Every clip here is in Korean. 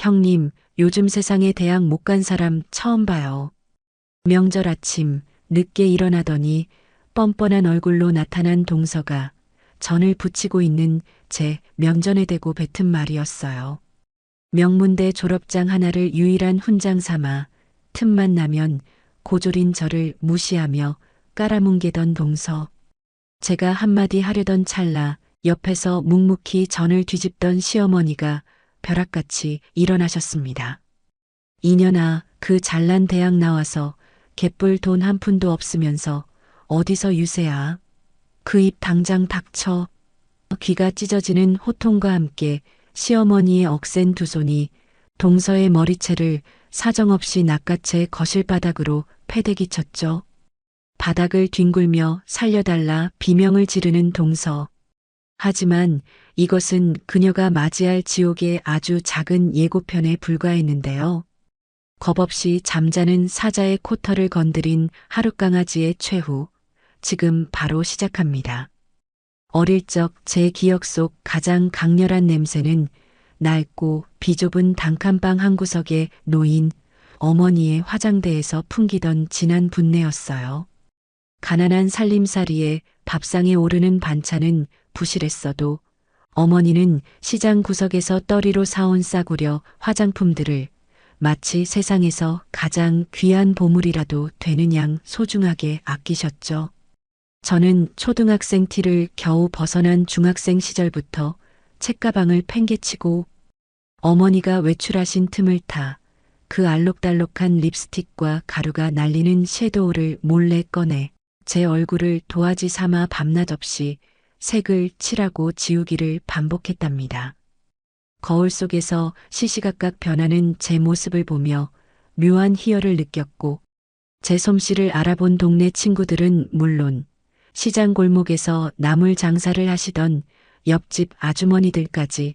형님, 요즘 세상에 대학 못 간 사람 처음 봐요. 명절 아침 늦게 일어나더니 뻔뻔한 얼굴로 나타난 동서가 전을 붙이고 있는 제 면전에 대고 뱉은 말이었어요. 명문대 졸업장 하나를 유일한 훈장 삼아 틈만 나면 고졸인 저를 무시하며 깔아뭉개던 동서. 제가 한마디 하려던 찰나 옆에서 묵묵히 전을 뒤집던 시어머니가 벼락같이 일어나셨습니다. 이년아, 그 잘난 대학 나와서 갯불 돈 한 푼도 없으면서 어디서 유세야? 그 입 당장 닥쳐. 귀가 찢어지는 호통과 함께 시어머니의 억센 두 손이 동서의 머리채를 사정없이 낚아채 거실바닥으로 패대기 쳤죠. 바닥을 뒹굴며 살려달라 비명을 지르는 동서. 하지만 이것은 그녀가 맞이할 지옥의 아주 작은 예고편에 불과했는데요. 겁없이 잠자는 사자의 코털을 건드린 하룻강아지의 최후. 지금 바로 시작합니다. 어릴 적 제 기억 속 가장 강렬한 냄새는 낡고 비좁은 단칸방 한 구석에 놓인 어머니의 화장대에서 풍기던 진한 분내였어요. 가난한 살림살이에 밥상에 오르는 반찬은 부실했어도 어머니는 시장 구석에서 떨이로 사온 싸구려 화장품들을 마치 세상에서 가장 귀한 보물이라도 되는 양 소중하게 아끼셨죠. 저는 초등학생 티를 겨우 벗어난 중학생 시절부터 책가방을 팽개치고 어머니가 외출하신 틈을 타 그 알록달록한 립스틱과 가루가 날리는 섀도우를 몰래 꺼내 제 얼굴을 도화지 삼아 밤낮 없이 색을 칠하고 지우기를 반복했답니다. 거울 속에서 시시각각 변하는 제 모습을 보며 묘한 희열을 느꼈고 제 솜씨를 알아본 동네 친구들은 물론 시장 골목에서 나물 장사를 하시던 옆집 아주머니들까지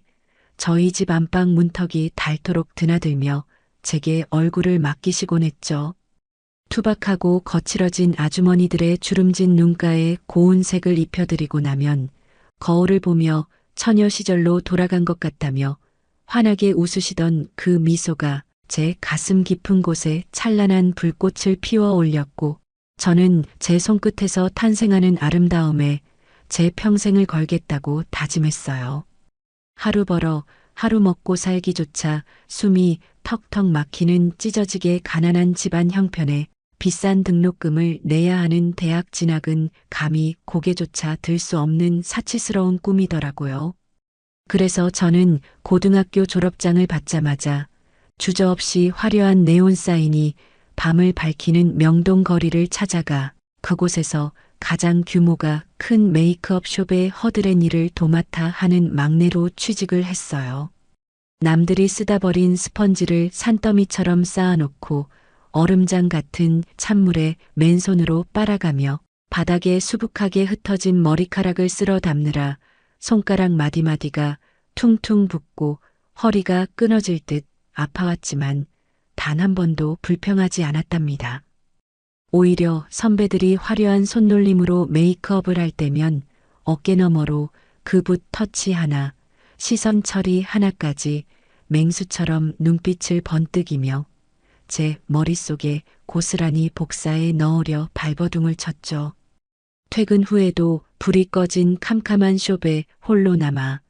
저희 집 안방 문턱이 닳도록 드나들며 제게 얼굴을 맡기시곤 했죠. 투박하고 거칠어진 아주머니들의 주름진 눈가에 고운 색을 입혀드리고 나면 거울을 보며 처녀 시절로 돌아간 것 같다며 환하게 웃으시던 그 미소가 제 가슴 깊은 곳에 찬란한 불꽃을 피워 올렸고 저는 제 손끝에서 탄생하는 아름다움에 제 평생을 걸겠다고 다짐했어요. 하루 벌어 하루 먹고 살기조차 숨이 턱턱 막히는 찢어지게 가난한 집안 형편에 비싼 등록금을 내야 하는 대학 진학은 감히 고개조차 들 수 없는 사치스러운 꿈이더라고요. 그래서 저는 고등학교 졸업장을 받자마자 주저없이 화려한 네온 사인이 밤을 밝히는 명동 거리를 찾아가 그곳에서 가장 규모가 큰 메이크업 숍의 허드렛 일을 도맡아 하는 막내로 취직을 했어요. 남들이 쓰다 버린 스펀지를 산더미처럼 쌓아놓고 얼음장 같은 찬물에 맨손으로 빨아가며 바닥에 수북하게 흩어진 머리카락을 쓸어 담느라 손가락 마디마디가 퉁퉁 붓고 허리가 끊어질 듯 아파왔지만 단 한 번도 불평하지 않았답니다. 오히려 선배들이 화려한 손놀림으로 메이크업을 할 때면 어깨너머로 그 붓 터치 하나, 시선 처리 하나까지 맹수처럼 눈빛을 번뜩이며 제 머릿속에 고스란히 복사해 넣으려 발버둥을 쳤죠. 퇴근 후에도 불이 꺼진 캄캄한 숍에 홀로 남아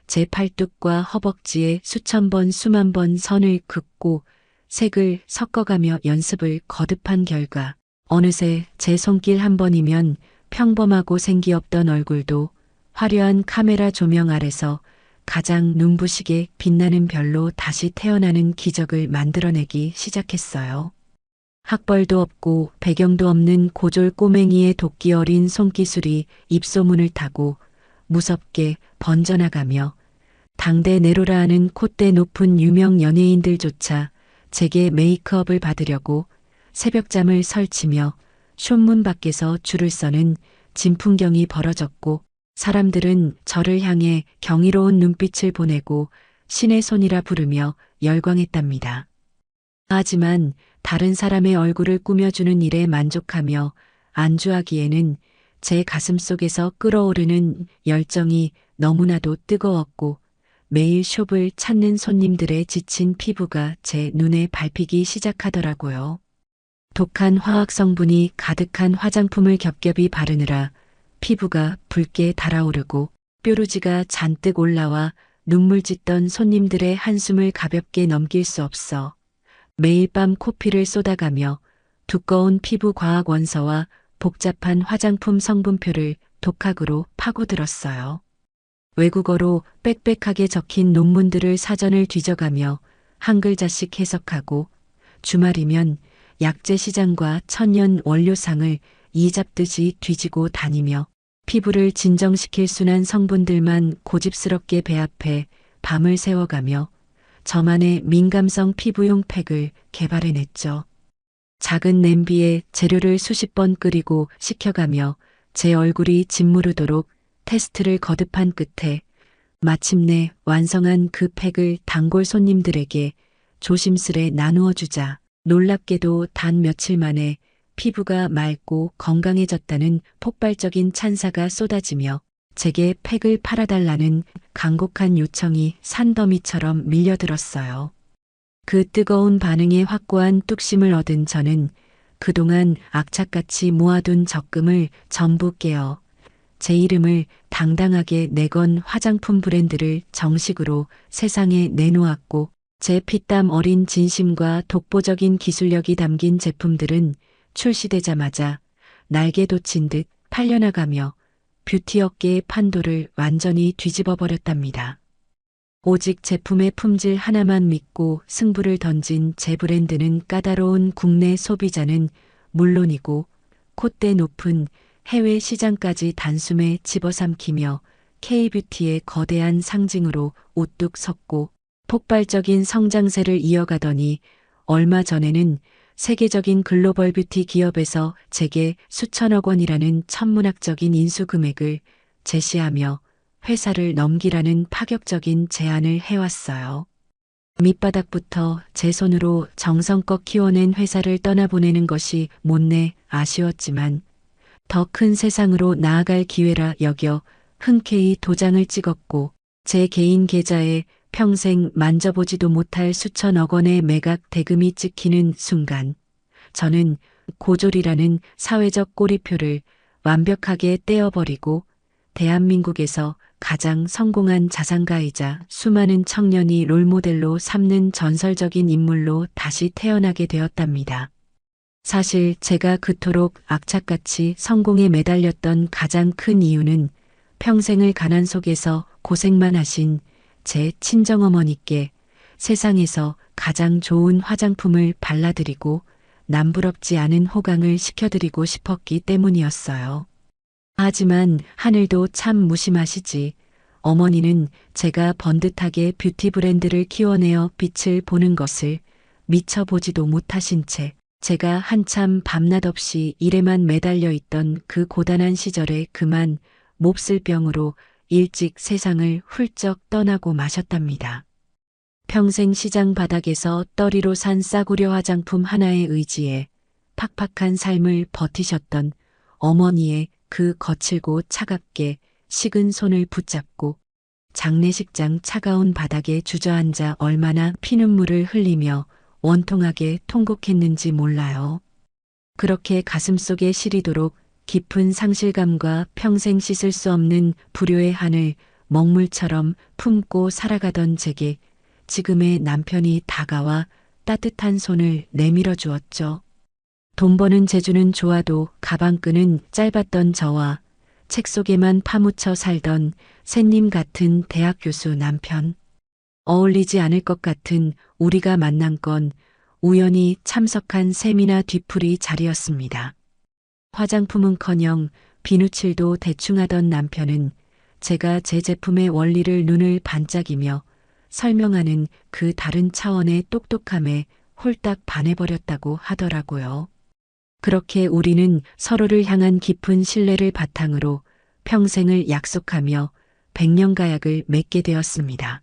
제 팔뚝과 허벅지에 수천 번 수만 번 선을 긋고 색을 섞어가며 연습을 거듭한 결과 어느새 제 손길 한 번이면 평범하고 생기 없던 얼굴도 화려한 카메라 조명 아래서 가장 눈부시게 빛나는 별로 다시 태어나는 기적을 만들어내기 시작했어요. 학벌도 없고 배경도 없는 고졸 꼬맹이의 도끼 어린 손기술이 입소문을 타고 무섭게 번져나가며 당대 내로라 하는 콧대 높은 유명 연예인들조차 제게 메이크업을 받으려고 새벽잠을 설치며 숍문 밖에서 줄을 서는 진풍경이 벌어졌고 사람들은 저를 향해 경이로운 눈빛을 보내고 신의 손이라 부르며 열광했답니다. 하지만 다른 사람의 얼굴을 꾸며주는 일에 만족하며 안주하기에는 제 가슴 속에서 끓어오르는 열정이 너무나도 뜨거웠고 매일 숍을 찾는 손님들의 지친 피부가 제 눈에 밟히기 시작하더라고요. 독한 화학 성분이 가득한 화장품을 겹겹이 바르느라 피부가 붉게 달아오르고 뾰루지가 잔뜩 올라와 눈물 짓던 손님들의 한숨을 가볍게 넘길 수 없어 매일 밤 코피를 쏟아가며 두꺼운 피부 과학 원서와 복잡한 화장품 성분표를 독학으로 파고들었어요. 외국어로 빽빽하게 적힌 논문들을 사전을 뒤져가며 한 글자씩 해석하고 주말이면 약재 시장과 천연 원료상을 이잡듯이 뒤지고 다니며 피부를 진정시킬 순한 성분들만 고집스럽게 배합해 밤을 새워가며 저만의 민감성 피부용 팩을 개발해냈죠. 작은 냄비에 재료를 수십 번 끓이고 식혀가며 제 얼굴이 짓무르도록 테스트를 거듭한 끝에 마침내 완성한 그 팩을 단골 손님들에게 조심스레 나누어 주자 놀랍게도 단 며칠 만에 피부가 맑고 건강해졌다는 폭발적인 찬사가 쏟아지며 제게 팩을 팔아달라는 간곡한 요청이 산더미처럼 밀려들었어요. 그 뜨거운 반응에 확고한 뚝심을 얻은 저는 그동안 악착같이 모아둔 적금을 전부 깨어 제 이름을 당당하게 내건 화장품 브랜드를 정식으로 세상에 내놓았고 제 피땀 어린 진심과 독보적인 기술력이 담긴 제품들은 출시되자마자 날개 돋친 듯 팔려나가며 뷰티 업계의 판도를 완전히 뒤집어 버렸답니다. 오직 제품의 품질 하나만 믿고 승부를 던진 제 브랜드는 까다로운 국내 소비자는 물론이고 콧대 높은 해외 시장까지 단숨에 집어삼키며 K-뷰티의 거대한 상징으로 우뚝 섰고 폭발적인 성장세를 이어가더니 얼마 전에는 세계적인 글로벌 뷰티 기업에서 제게 수천억 원이라는 천문학적인 인수 금액을 제시하며 회사를 넘기라는 파격적인 제안을 해왔어요. 밑바닥부터 제 손으로 정성껏 키워낸 회사를 떠나보내는 것이 못내 아쉬웠지만 더 큰 세상으로 나아갈 기회라 여겨 흔쾌히 도장을 찍었고 제 개인 계좌에 평생 만져보지도 못할 수천억 원의 매각 대금이 찍히는 순간 저는 고졸이라는 사회적 꼬리표를 완벽하게 떼어버리고 대한민국에서 가장 성공한 자산가이자 수많은 청년이 롤모델로 삼는 전설적인 인물로 다시 태어나게 되었답니다. 사실 제가 그토록 악착같이 성공에 매달렸던 가장 큰 이유는 평생을 가난 속에서 고생만 하신 제 친정어머니께 세상에서 가장 좋은 화장품을 발라드리고 남부럽지 않은 호강을 시켜드리고 싶었기 때문이었어요. 하지만 하늘도 참 무심하시지. 어머니는 제가 번듯하게 뷰티 브랜드를 키워내어 빛을 보는 것을 미처 보지도 못하신 채 제가 한참 밤낮 없이 일에만 매달려 있던 그 고단한 시절에 그만 몹쓸 병으로 일찍 세상을 훌쩍 떠나고 마셨답니다. 평생 시장 바닥에서 떠리로 산 싸구려 화장품 하나에 의지해 팍팍한 삶을 버티셨던 어머니의 그 거칠고 차갑게 식은 손을 붙잡고 장례식장 차가운 바닥에 주저앉아 얼마나 피눈물을 흘리며 원통하게 통곡했는지 몰라요. 그렇게 가슴속에 시리도록 깊은 상실감과 평생 씻을 수 없는 불효의 한을 먹물처럼 품고 살아가던 제게 지금의 남편이 다가와 따뜻한 손을 내밀어 주었죠. 돈 버는 재주는 좋아도 가방끈은 짧았던 저와 책 속에만 파묻혀 살던 샌님 같은 대학 교수 남편. 어울리지 않을 것 같은 우리가 만난 건 우연히 참석한 세미나 뒤풀이 자리였습니다. 화장품은커녕 비누칠도 대충 하던 남편은 제가 제 제품의 원리를 눈을 반짝이며 설명하는 그 다른 차원의 똑똑함에 홀딱 반해버렸다고 하더라고요. 그렇게 우리는 서로를 향한 깊은 신뢰를 바탕으로 평생을 약속하며 백년가약을 맺게 되었습니다.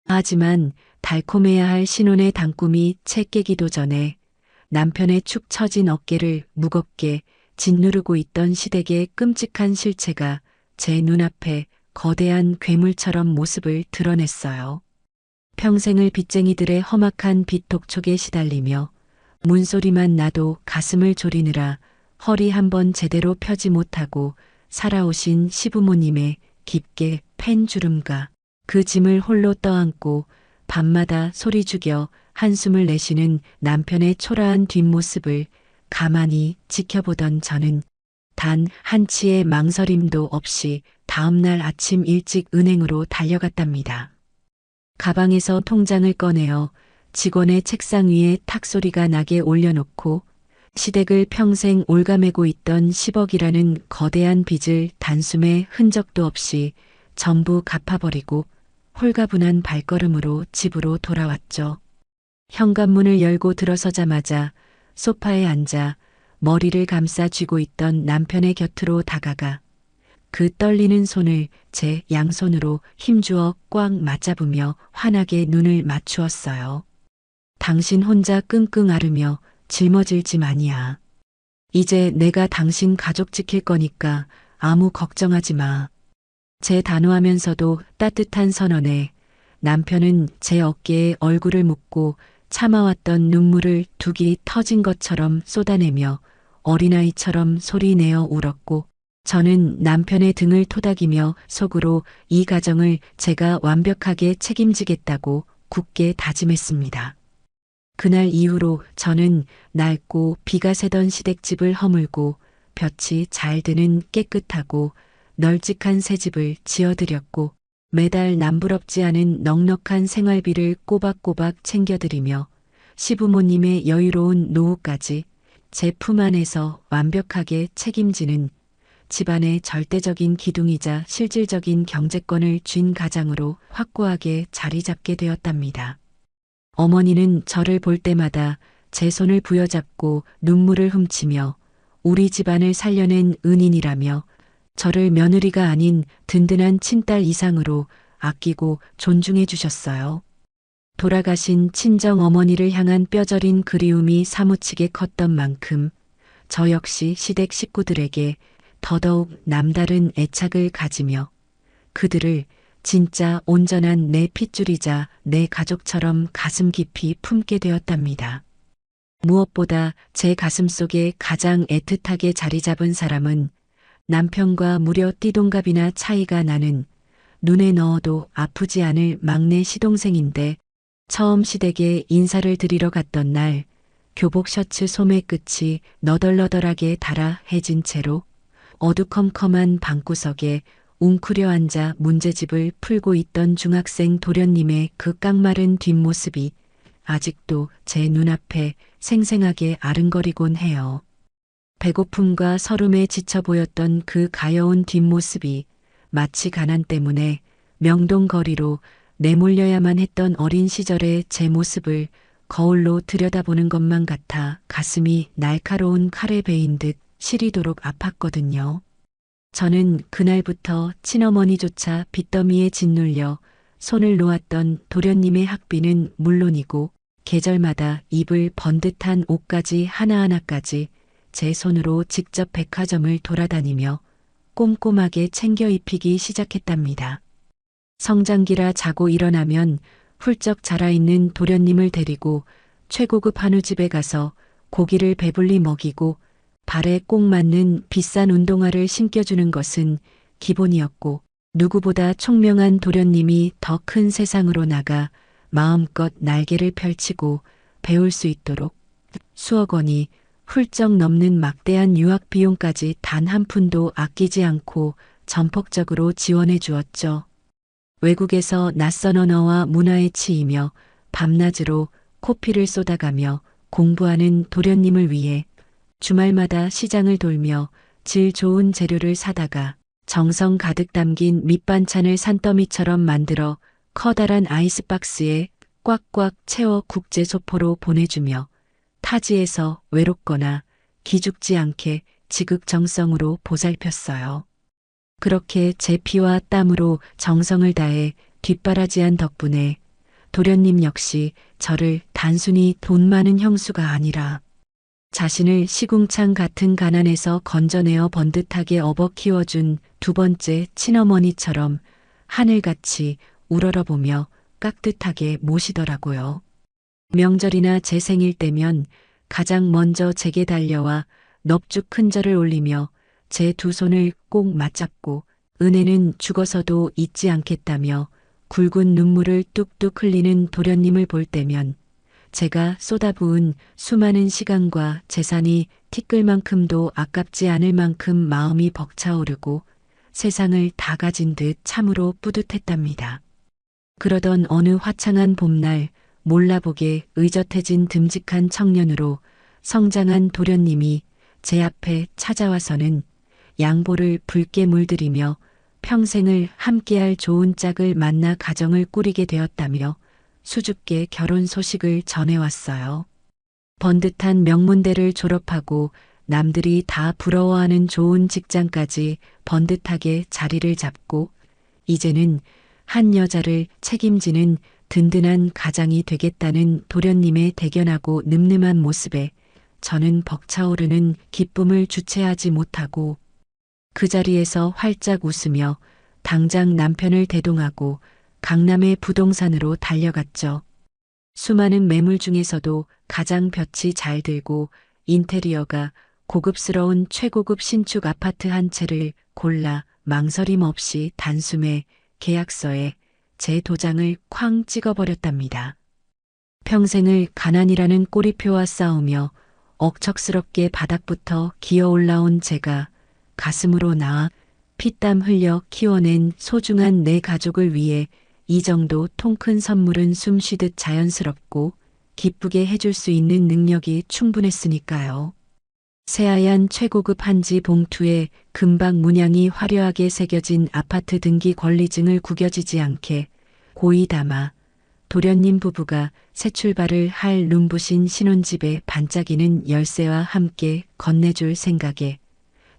하지만 달콤해야 할 신혼의 단꿈이 채 깨기도 전에 남편의 축 처진 어깨를 무겁게 짓누르고 있던 시댁의 끔찍한 실체가 제 눈앞에 거대한 괴물처럼 모습을 드러냈어요. 평생을 빚쟁이들의 험악한 빚 독촉에 시달리며 문소리만 나도 가슴을 졸이느라 허리 한번 제대로 펴지 못하고 살아오신 시부모님의 깊게 팬 주름과 그 짐을 홀로 떠안고 밤마다 소리 죽여 한숨을 내쉬는 남편의 초라한 뒷모습을 가만히 지켜보던 저는 단 한치의 망설임도 없이 다음날 아침 일찍 은행으로 달려갔답니다. 가방에서 통장을 꺼내어 직원의 책상 위에 탁 소리가 나게 올려놓고 시댁을 평생 올가매고 있던 10억이라는 거대한 빚을 단숨에 흔적도 없이 전부 갚아버리고 홀가분한 발걸음으로 집으로 돌아왔죠. 현관문을 열고 들어서자마자 소파에 앉아 머리를 감싸 쥐고 있던 남편의 곁으로 다가가 그 떨리는 손을 제 양손으로 힘주어 꽉 맞잡으며 환하게 눈을 맞추었어요. 당신 혼자 끙끙 앓으며 짊어질 짐 아니야. 이제 내가 당신 가족 지킬 거니까 아무 걱정하지 마. 제 단호하면서도 따뜻한 선언에 남편은 제 어깨에 얼굴을 묻고 참아왔던 눈물을 둑이 터진 것처럼 쏟아내며 어린아이처럼 소리내어 울었고 저는 남편의 등을 토닥이며 속으로 이 가정을 제가 완벽하게 책임지겠다고 굳게 다짐했습니다. 그날 이후로 저는 낡고 비가 새던 시댁집을 허물고 볕이 잘 드는 깨끗하고 널찍한 새 집을 지어드렸고 매달 남부럽지 않은 넉넉한 생활비를 꼬박꼬박 챙겨드리며 시부모님의 여유로운 노후까지 제 품 안에서 완벽하게 책임지는 집안의 절대적인 기둥이자 실질적인 경제권을 쥔 가장으로 확고하게 자리 잡게 되었답니다. 어머니는 저를 볼 때마다 제 손을 부여잡고 눈물을 훔치며 우리 집안을 살려낸 은인이라며 저를 며느리가 아닌 든든한 친딸 이상으로 아끼고 존중해 주셨어요. 돌아가신 친정 어머니를 향한 뼈저린 그리움이 사무치게 컸던 만큼 저 역시 시댁 식구들에게 더더욱 남다른 애착을 가지며 그들을 진짜 온전한 내 핏줄이자 내 가족처럼 가슴 깊이 품게 되었답니다. 무엇보다 제 가슴 속에 가장 애틋하게 자리 잡은 사람은 남편과 무려 띠동갑이나 차이가 나는 눈에 넣어도 아프지 않을 막내 시동생인데 처음 시댁에 인사를 드리러 갔던 날 교복 셔츠 소매 끝이 너덜너덜하게 달아 해진 채로 어두컴컴한 방구석에 웅크려 앉아 문제집을 풀고 있던 중학생 도련님의 그 깡마른 뒷모습이 아직도 제 눈앞에 생생하게 아른거리곤 해요. 배고픔과 서름에 지쳐 보였던 그 가여운 뒷모습이 마치 가난 때문에 명동거리로 내몰려야만 했던 어린 시절의 제 모습을 거울로 들여다보는 것만 같아 가슴이 날카로운 칼에 베인 듯 시리도록 아팠거든요. 저는 그날부터 친어머니조차 빚더미에 짓눌려 손을 놓았던 도련님의 학비는 물론이고 계절마다 입을 번듯한 옷까지 하나하나까지 제 손으로 직접 백화점을 돌아다니며 꼼꼼하게 챙겨 입히기 시작했답니다. 성장기라 자고 일어나면 훌쩍 자라있는 도련님을 데리고 최고급 한우집에 가서 고기를 배불리 먹이고 발에 꼭 맞는 비싼 운동화를 신겨주는 것은 기본이었고 누구보다 총명한 도련님이 더 큰 세상으로 나가 마음껏 날개를 펼치고 배울 수 있도록 수억 원이 훌쩍 넘는 막대한 유학 비용까지 단 한 푼도 아끼지 않고 전폭적으로 지원해 주었죠. 외국에서 낯선 언어와 문화에 치이며 밤낮으로 코피를 쏟아가며 공부하는 도련님을 위해 주말마다 시장을 돌며 질 좋은 재료를 사다가 정성 가득 담긴 밑반찬을 산더미처럼 만들어 커다란 아이스박스에 꽉꽉 채워 국제 소포로 보내주며 타지에서 외롭거나 기죽지 않게 지극정성으로 보살폈어요. 그렇게 제 피와 땀으로 정성을 다해 뒷바라지한 덕분에 도련님 역시 저를 단순히 돈 많은 형수가 아니라 자신을 시궁창 같은 가난에서 건져내어 번듯하게 업어 키워준 두 번째 친어머니처럼 하늘같이 우러러보며 깍듯하게 모시더라고요. 명절이나 제 생일 때면 가장 먼저 제게 달려와 넙죽 큰 절을 올리며 제 두 손을 꼭 맞잡고 은혜는 죽어서도 잊지 않겠다며 굵은 눈물을 뚝뚝 흘리는 도련님을 볼 때면 제가 쏟아부은 수많은 시간과 재산이 티끌만큼도 아깝지 않을 만큼 마음이 벅차오르고 세상을 다 가진 듯 참으로 뿌듯했답니다. 그러던 어느 화창한 봄날 몰라보게 의젓해진 듬직한 청년으로 성장한 도련님이 제 앞에 찾아와서는 양보를 붉게 물들이며 평생을 함께할 좋은 짝을 만나 가정을 꾸리게 되었다며 수줍게 결혼 소식을 전해왔어요. 번듯한 명문대를 졸업하고 남들이 다 부러워하는 좋은 직장까지 번듯하게 자리를 잡고 이제는 한 여자를 책임지는 든든한 가장이 되겠다는 도련님의 대견하고 늠름한 모습에 저는 벅차오르는 기쁨을 주체하지 못하고 그 자리에서 활짝 웃으며 당장 남편을 대동하고 강남의 부동산으로 달려갔죠. 수많은 매물 중에서도 가장 볕이 잘 들고 인테리어가 고급스러운 최고급 신축 아파트 한 채를 골라 망설임 없이 단숨에 계약서에 제 도장을 쾅 찍어버렸답니다. 평생을 가난이라는 꼬리표와 싸우며 억척스럽게 바닥부터 기어 올라온 제가 가슴으로 낳아 피땀 흘려 키워낸 소중한 내 가족을 위해 이 정도 통 큰 선물은 숨쉬듯 자연스럽고 기쁘게 해줄 수 있는 능력이 충분했으니까요. 새하얀 최고급 한지 봉투에 금박 문양이 화려하게 새겨진 아파트 등기 권리증을 구겨지지 않게 고이 담아 도련님 부부가 새 출발을 할 눈부신 신혼집에 반짝이는 열쇠와 함께 건네줄 생각에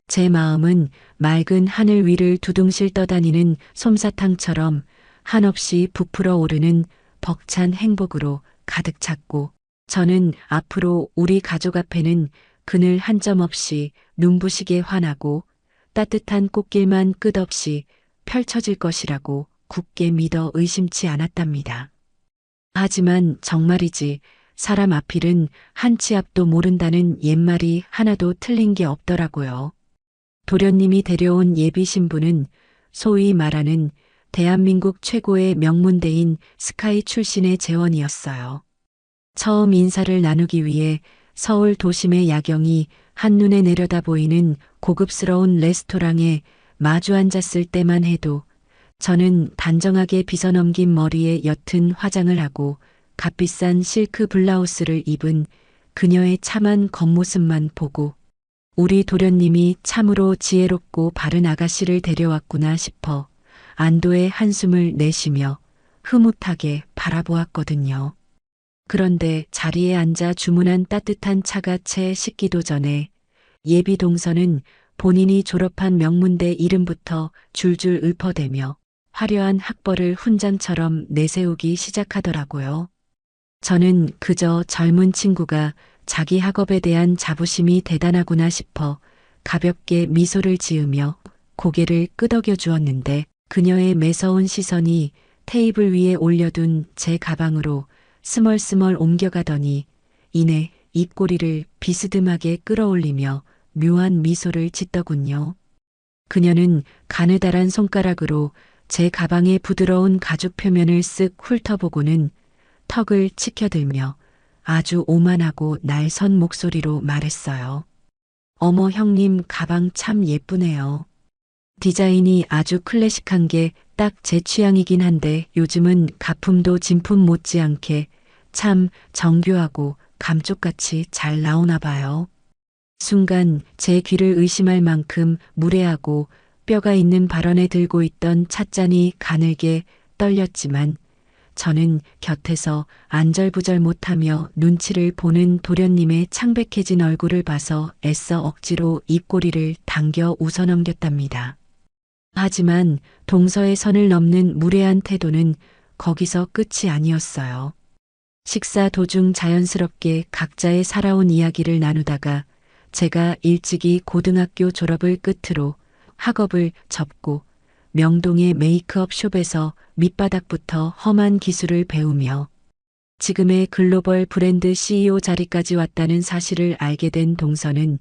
제 마음은 맑은 하늘 위를 두둥실 떠다니는 솜사탕처럼 한없이 부풀어 오르는 벅찬 행복으로 가득 찼고 저는 앞으로 우리 가족 앞에는 그늘 한 점 없이 눈부시게 환하고 따뜻한 꽃길만 끝없이 펼쳐질 것이라고 굳게 믿어 의심치 않았답니다. 하지만 정말이지 사람 앞일은 한 치 앞도 모른다는 옛말이 하나도 틀린 게 없더라고요. 도련님이 데려온 예비 신부는 소위 말하는 대한민국 최고의 명문대인 스카이 출신의 재원이었어요. 처음 인사를 나누기 위해 서울 도심의 야경이 한눈에 내려다 보이는 고급스러운 레스토랑에 마주 앉았을 때만 해도 저는 단정하게 빗어넘긴 머리에 옅은 화장을 하고 값비싼 실크 블라우스를 입은 그녀의 참한 겉모습만 보고 우리 도련님이 참으로 지혜롭고 바른 아가씨를 데려왔구나 싶어 안도의 한숨을 내쉬며 흐뭇하게 바라보았거든요. 그런데 자리에 앉아 주문한 따뜻한 차가 채 식기도 전에 예비 동서는 본인이 졸업한 명문대 이름부터 줄줄 읊어대며 화려한 학벌을 훈장처럼 내세우기 시작하더라고요. 저는 그저 젊은 친구가 자기 학업에 대한 자부심이 대단하구나 싶어 가볍게 미소를 지으며 고개를 끄덕여 주었는데 그녀의 매서운 시선이 테이블 위에 올려둔 제 가방으로 스멀스멀 옮겨가더니 이내 입꼬리를 비스듬하게 끌어올리며 묘한 미소를 짓더군요. 그녀는 가느다란 손가락으로 제 가방의 부드러운 가죽 표면을 쓱 훑어보고는 턱을 치켜들며 아주 오만하고 날선 목소리로 말했어요. 어머 형님 가방 참 예쁘네요. 디자인이 아주 클래식한 게 딱 제 취향이긴 한데 요즘은 가품도 진품 못지않게 참 정교하고 감쪽같이 잘 나오나 봐요. 순간 제 귀를 의심할 만큼 무례하고 뼈가 있는 발언에 들고 있던 찻잔이 가늘게 떨렸지만 저는 곁에서 안절부절 못하며 눈치를 보는 도련님의 창백해진 얼굴을 봐서 애써 억지로 입꼬리를 당겨 웃어넘겼답니다. 하지만 동서의 선을 넘는 무례한 태도는 거기서 끝이 아니었어요. 식사 도중 자연스럽게 각자의 살아온 이야기를 나누다가 제가 일찍이 고등학교 졸업을 끝으로 학업을 접고 명동의 메이크업 숍에서 밑바닥부터 험한 기술을 배우며 지금의 글로벌 브랜드 CEO 자리까지 왔다는 사실을 알게 된 동서는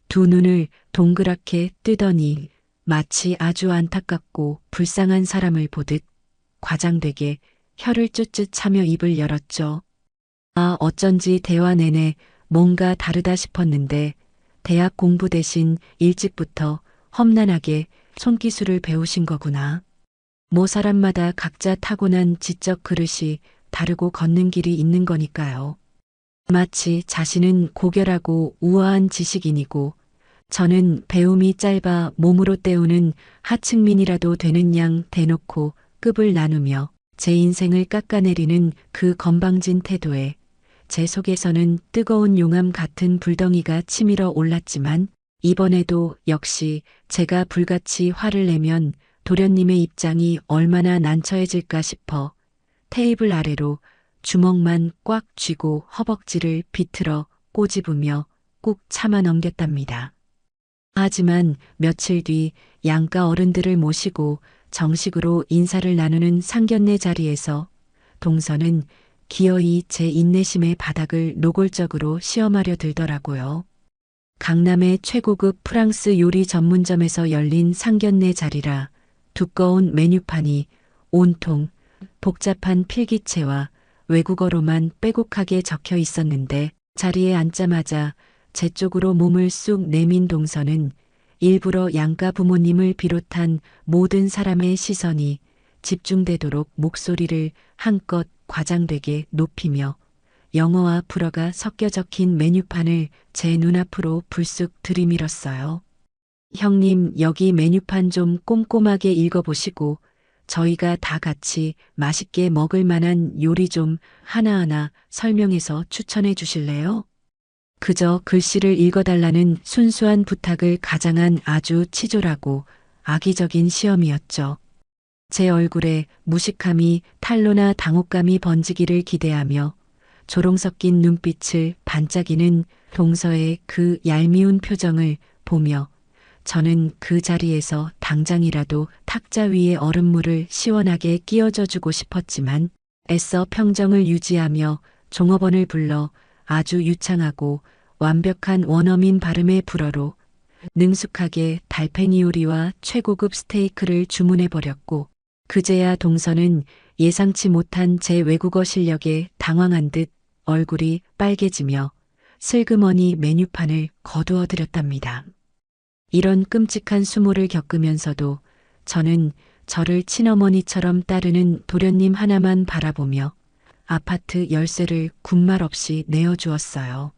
두 눈을 동그랗게 뜨더니 마치 아주 안타깝고 불쌍한 사람을 보듯 과장되게 혀를 쭈쯧 차며 입을 열었죠. 아, 어쩐지 대화 내내 뭔가 다르다 싶었는데 대학 공부 대신 일찍부터 험난하게 손기술을 배우신 거구나. 뭐 사람마다 각자 타고난 지적 그릇이 다르고 걷는 길이 있는 거니까요. 마치 자신은 고결하고 우아한 지식인이고 저는 배움이 짧아 몸으로 때우는 하층민이라도 되는 양 대놓고 급을 나누며 제 인생을 깎아내리는 그 건방진 태도에 제 속에서는 뜨거운 용암 같은 불덩이가 치밀어 올랐지만 이번에도 역시 제가 불같이 화를 내면 도련님의 입장이 얼마나 난처해질까 싶어 테이블 아래로 주먹만 꽉 쥐고 허벅지를 비틀어 꼬집으며 꾹 참아 넘겼답니다. 하지만 며칠 뒤 양가 어른들을 모시고 정식으로 인사를 나누는 상견례 자리에서 동서는 기어이 제 인내심의 바닥을 노골적으로 시험하려 들더라고요. 강남의 최고급 프랑스 요리 전문점에서 열린 상견례 자리라 두꺼운 메뉴판이 온통 복잡한 필기체와 외국어로만 빼곡하게 적혀 있었는데 자리에 앉자마자 제 쪽으로 몸을 쑥 내민 동서는 일부러 양가 부모님을 비롯한 모든 사람의 시선이 집중되도록 목소리를 한껏 과장되게 높이며 영어와 불어가 섞여 적힌 메뉴판을 제 눈앞으로 불쑥 들이밀었어요. 형님, 여기 메뉴판 좀 꼼꼼하게 읽어보시고 저희가 다 같이 맛있게 먹을 만한 요리 좀 하나하나 설명해서 추천해 주실래요? 그저 글씨를 읽어달라는 순수한 부탁을 가장한 아주 치졸하고 악의적인 시험이었죠. 제 얼굴에 무식함이 탄로나 당혹감이 번지기를 기대하며 조롱 섞인 눈빛을 반짝이는 동서의 그 얄미운 표정을 보며 저는 그 자리에서 당장이라도 탁자 위에 얼음물을 시원하게 끼얹어 주고 싶었지만 애써 평정을 유지하며 종업원을 불러 아주 유창하고 완벽한 원어민 발음의 불어로 능숙하게 달팽이 요리와 최고급 스테이크를 주문해버렸고 그제야 동서는 예상치 못한 제 외국어 실력에 당황한 듯 얼굴이 빨개지며 슬그머니 메뉴판을 거두어들였답니다. 이런 끔찍한 수모를 겪으면서도 저는 저를 친어머니처럼 따르는 도련님 하나만 바라보며 아파트 열쇠를 군말 없이 내어주었어요.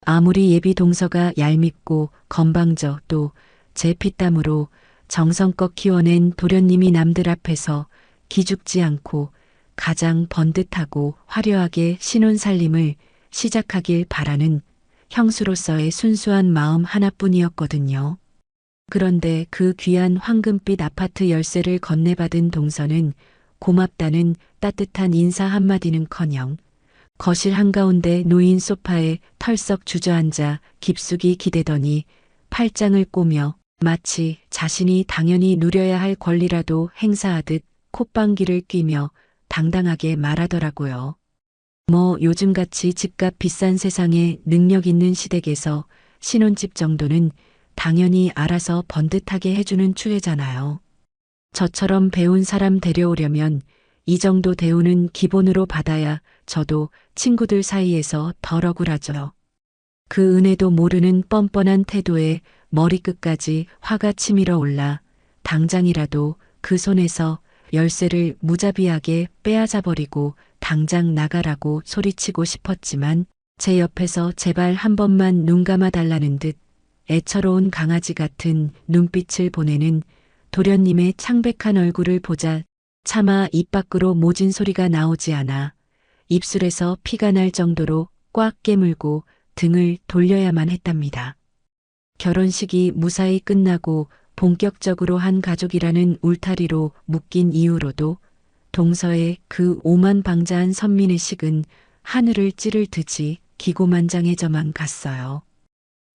아무리 예비 동서가 얄밉고 건방져 또 제 피땀으로 정성껏 키워낸 도련님이 남들 앞에서 기죽지 않고 가장 번듯하고 화려하게 신혼살림을 시작하길 바라는 형수로서의 순수한 마음 하나뿐이었거든요. 그런데 그 귀한 황금빛 아파트 열쇠를 건네받은 동서는 고맙다는 따뜻한 인사 한마디는커녕 거실 한가운데 놓인 소파에 털썩 주저앉아 깊숙이 기대더니 팔짱을 꼬며 마치 자신이 당연히 누려야 할 권리라도 행사하듯 콧방귀를 뀌며 당당하게 말하더라고요. 뭐 요즘같이 집값 비싼 세상에 능력 있는 시댁에서 신혼집 정도는 당연히 알아서 번듯하게 해주는 추세잖아요. 저처럼 배운 사람 데려오려면 이 정도 대우는 기본으로 받아야 저도 친구들 사이에서 덜 억울하죠. 그 은혜도 모르는 뻔뻔한 태도에 머리끝까지 화가 치밀어 올라 당장이라도 그 손에서 열쇠를 무자비하게 빼앗아버리고 당장 나가라고 소리치고 싶었지만 제 옆에서 제발 한 번만 눈 감아 달라는 듯 애처로운 강아지 같은 눈빛을 보내는 도련님의 창백한 얼굴을 보자 차마 입 밖으로 모진 소리가 나오지 않아 입술에서 피가 날 정도로 꽉 깨물고 등을 돌려야만 했답니다. 결혼식이 무사히 끝나고 본격적으로 한 가족이라는 울타리로 묶인 이후로도 동서의 그 오만방자한 선민의식은 하늘을 찌를 듯이 기고만장해져만 갔어요.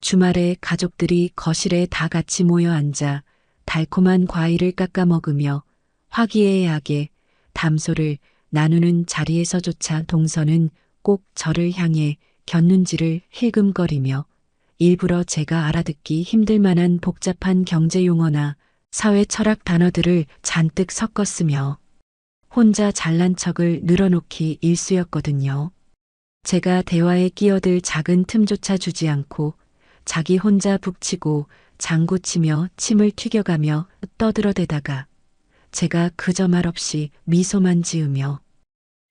주말에 가족들이 거실에 다 같이 모여 앉아 달콤한 과일을 깎아 먹으며 화기애애하게 담소를 나누는 자리에서조차 동서는 꼭 저를 향해 곁눈질을 힐끔거리며 일부러 제가 알아듣기 힘들 만한 복잡한 경제 용어나 사회 철학 단어들을 잔뜩 섞었으며 혼자 잘난 척을 늘어놓기 일쑤였거든요. 제가 대화에 끼어들 작은 틈조차 주지 않고 자기 혼자 북치고 장구치며 침을 튀겨가며 떠들어대다가 제가 그저 말없이 미소만 지으며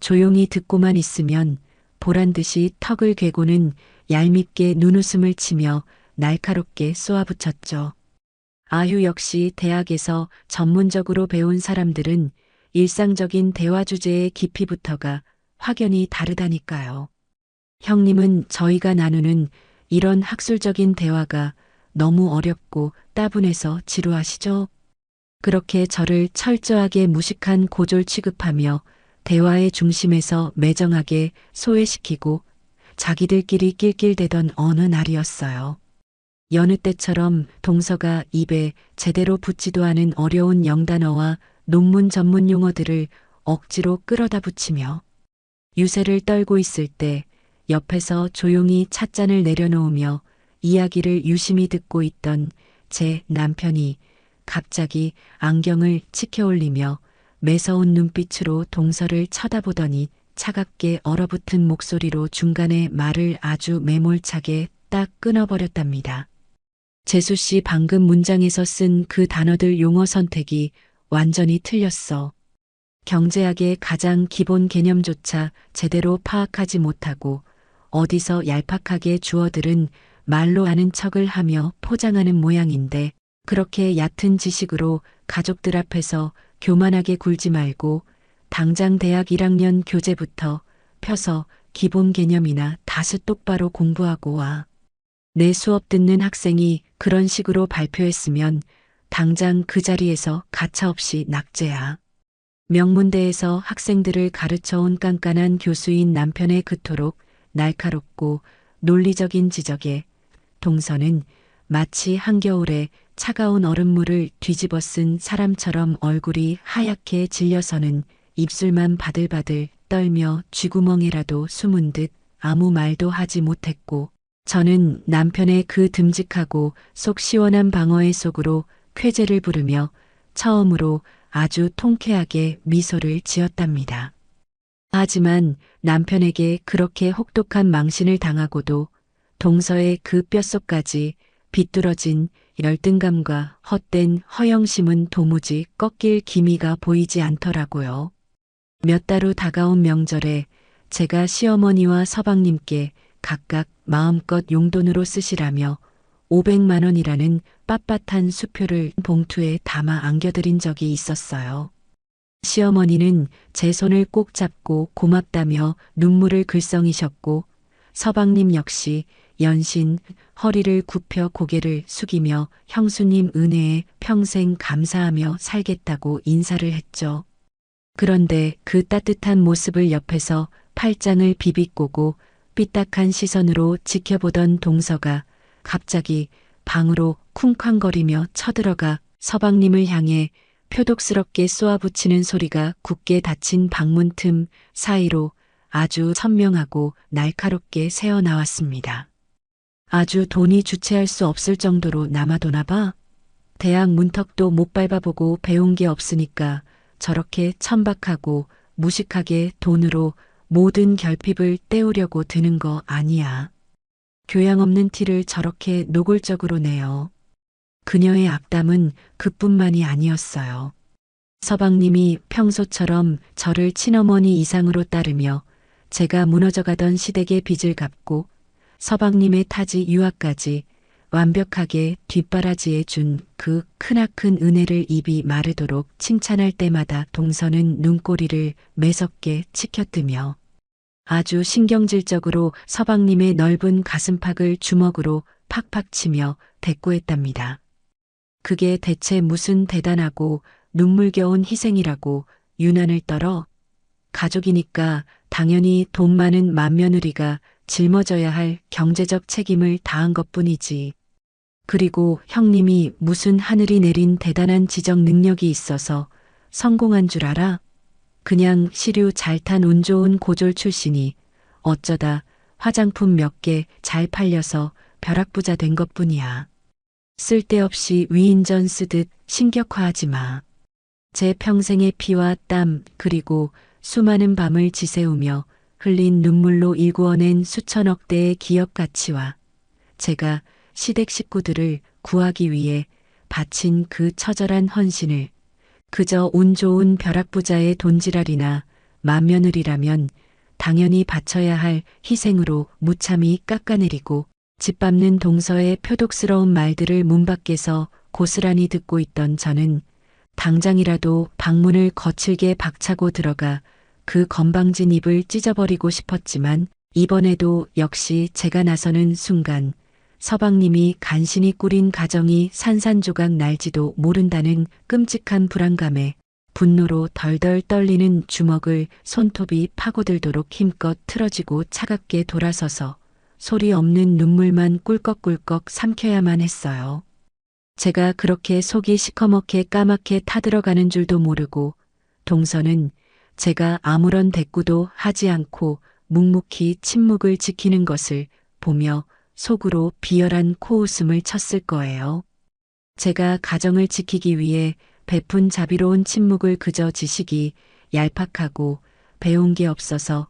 조용히 듣고만 있으면 보란듯이 턱을 괴고는 얄밉게 눈웃음을 치며 날카롭게 쏘아붙였죠. 아휴, 역시 대학에서 전문적으로 배운 사람들은 일상적인 대화 주제의 깊이부터가 확연히 다르다니까요. 형님은 저희가 나누는 이런 학술적인 대화가 너무 어렵고 따분해서 지루하시죠? 그렇게 저를 철저하게 무식한 고졸 취급하며 대화의 중심에서 매정하게 소외시키고 자기들끼리 낄낄대던 어느 날이었어요. 여느 때처럼 동서가 입에 제대로 붙지도 않은 어려운 영단어와 논문 전문 용어들을 억지로 끌어다 붙이며 유세를 떨고 있을 때 옆에서 조용히 찻잔을 내려놓으며 이야기를 유심히 듣고 있던 제 남편이 갑자기 안경을 치켜올리며 매서운 눈빛으로 동서를 쳐다보더니 차갑게 얼어붙은 목소리로 중간에 말을 아주 매몰차게 딱 끊어버렸답니다. 재수 씨, 방금 문장에서 쓴 그 단어들 용어 선택이 완전히 틀렸어. 경제학의 가장 기본 개념조차 제대로 파악하지 못하고 어디서 얄팍하게 주어들은 말로 아는 척을 하며 포장하는 모양인데 그렇게 얕은 지식으로 가족들 앞에서 교만하게 굴지 말고 당장 대학 1학년 교재부터 펴서 기본 개념이나 다스 똑바로 공부하고 와. 내 수업 듣는 학생이 그런 식으로 발표했으면 당장 그 자리에서 가차없이 낙제야. 명문대에서 학생들을 가르쳐온 깐깐한 교수인 남편의 그토록 날카롭고 논리적인 지적에 동서는 마치 한겨울에 차가운 얼음물을 뒤집어 쓴 사람처럼 얼굴이 하얗게 질려서는 입술만 바들바들 떨며 쥐구멍이라도 숨은 듯 아무 말도 하지 못했고 저는 남편의 그 듬직하고 속 시원한 방어의 속으로 쾌재를 부르며 처음으로 아주 통쾌하게 미소를 지었답니다. 하지만 남편에게 그렇게 혹독한 망신을 당하고도 동서의 그 뼛속까지 비뚤어진 열등감과 헛된 허영심은 도무지 꺾일 기미가 보이지 않더라고요. 몇 달 후 다가온 명절에 제가 시어머니와 서방님께 각각 마음껏 용돈으로 쓰시라며 500만 원이라는 빳빳한 수표를 봉투에 담아 안겨드린 적이 있었어요. 시어머니는 제 손을 꼭 잡고 고맙다며 눈물을 글썽이셨고 서방님 역시 연신 허리를 굽혀 고개를 숙이며 형수님 은혜에 평생 감사하며 살겠다고 인사를 했죠. 그런데 그 따뜻한 모습을 옆에서 팔짱을 비비꼬고 삐딱한 시선으로 지켜보던 동서가 갑자기 방으로 쿵쾅거리며 쳐들어가 서방님을 향해 표독스럽게 쏘아붙이는 소리가 굳게 닫힌 방문 틈 사이로 아주 선명하고 날카롭게 새어나왔습니다. 아주 돈이 주체할 수 없을 정도로 남아도나 봐. 대학 문턱도 못 밟아보고 배운 게 없으니까 저렇게 천박하고 무식하게 돈으로 모든 결핍을 때우려고 드는 거 아니야. 교양 없는 티를 저렇게 노골적으로 내요. 그녀의 악담은 그뿐만이 아니었어요. 서방님이 평소처럼 저를 친어머니 이상으로 따르며 제가 무너져가던 시댁의 빚을 갚고 서방님의 타지 유학까지 완벽하게 뒷바라지해 준 그 크나큰 은혜를 입이 마르도록 칭찬할 때마다 동서는 눈꼬리를 매섭게 치켜뜨며 아주 신경질적으로 서방님의 넓은 가슴팍을 주먹으로 팍팍 치며 대꾸했답니다. 그게 대체 무슨 대단하고 눈물겨운 희생이라고 유난을 떨어 가족이니까 당연히 돈 많은 맏며느리가 짊어져야 할 경제적 책임을 다한 것뿐이지. 그리고 형님이 무슨 하늘이 내린 대단한 지적 능력이 있어서 성공한 줄 알아? 그냥 시류 잘 탄 운 좋은 고졸 출신이 어쩌다 화장품 몇 개 잘 팔려서 벼락부자 된 것뿐이야. 쓸데없이 위인전 쓰듯 신격화하지 마. 제 평생의 피와 땀 그리고 수많은 밤을 지새우며 흘린 눈물로 일구어낸 수천억 대의 기업 가치와 제가 시댁 식구들을 구하기 위해 바친 그 처절한 헌신을 그저 운 좋은 벼락부자의 돈지랄이나 맏며느리라면 당연히 바쳐야 할 희생으로 무참히 깎아내리고 짓밟는 동서의 표독스러운 말들을 문 밖에서 고스란히 듣고 있던 저는 당장이라도 방문을 거칠게 박차고 들어가 그 건방진 입을 찢어버리고 싶었지만 이번에도 역시 제가 나서는 순간 서방님이 간신히 꾸린 가정이 산산조각 날지도 모른다는 끔찍한 불안감에 분노로 덜덜 떨리는 주먹을 손톱이 파고들도록 힘껏 틀어지고 차갑게 돌아서서 소리 없는 눈물만 꿀꺽꿀꺽 삼켜야만 했어요. 제가 그렇게 속이 시커멓게 까맣게 타들어가는 줄도 모르고 동서는 제가 아무런 대꾸도 하지 않고 묵묵히 침묵을 지키는 것을 보며 속으로 비열한 코웃음을 쳤을 거예요. 제가 가정을 지키기 위해 베푼 자비로운 침묵을 그저 지식이 얄팍하고 배운 게 없어서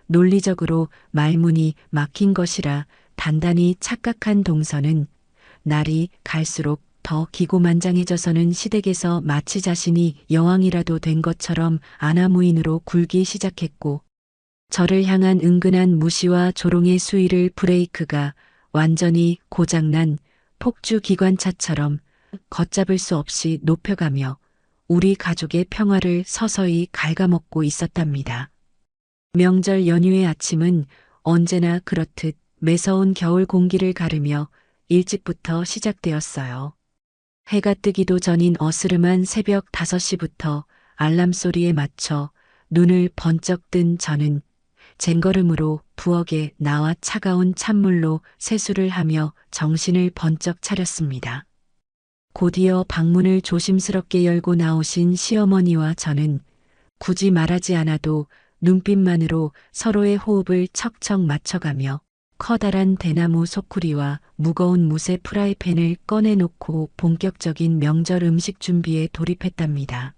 논리적으로 말문이 막힌 것이라 단단히 착각한 동서는 날이 갈수록 더 기고만장해져서는 시댁에서 마치 자신이 여왕이라도 된 것처럼 아나무인으로 굴기 시작했고 저를 향한 은근한 무시와 조롱의 수위를 브레이크가 완전히 고장난 폭주 기관차처럼 걷잡을 수 없이 높여가며 우리 가족의 평화를 서서히 갉아먹고 있었답니다. 명절 연휴의 아침은 언제나 그렇듯 매서운 겨울 공기를 가르며 일찍부터 시작되었어요. 해가 뜨기도 전인 어스름한 새벽 5시부터 알람 소리에 맞춰 눈을 번쩍 뜬 저는 쟁걸음으로 부엌에 나와 차가운 찬물로 세수를 하며 정신을 번쩍 차렸습니다. 곧이어 방문을 조심스럽게 열고 나오신 시어머니와 저는 굳이 말하지 않아도 눈빛만으로 서로의 호흡을 척척 맞춰가며 커다란 대나무 소쿠리와 무거운 무쇠 프라이팬을 꺼내놓고 본격적인 명절 음식 준비에 돌입했답니다.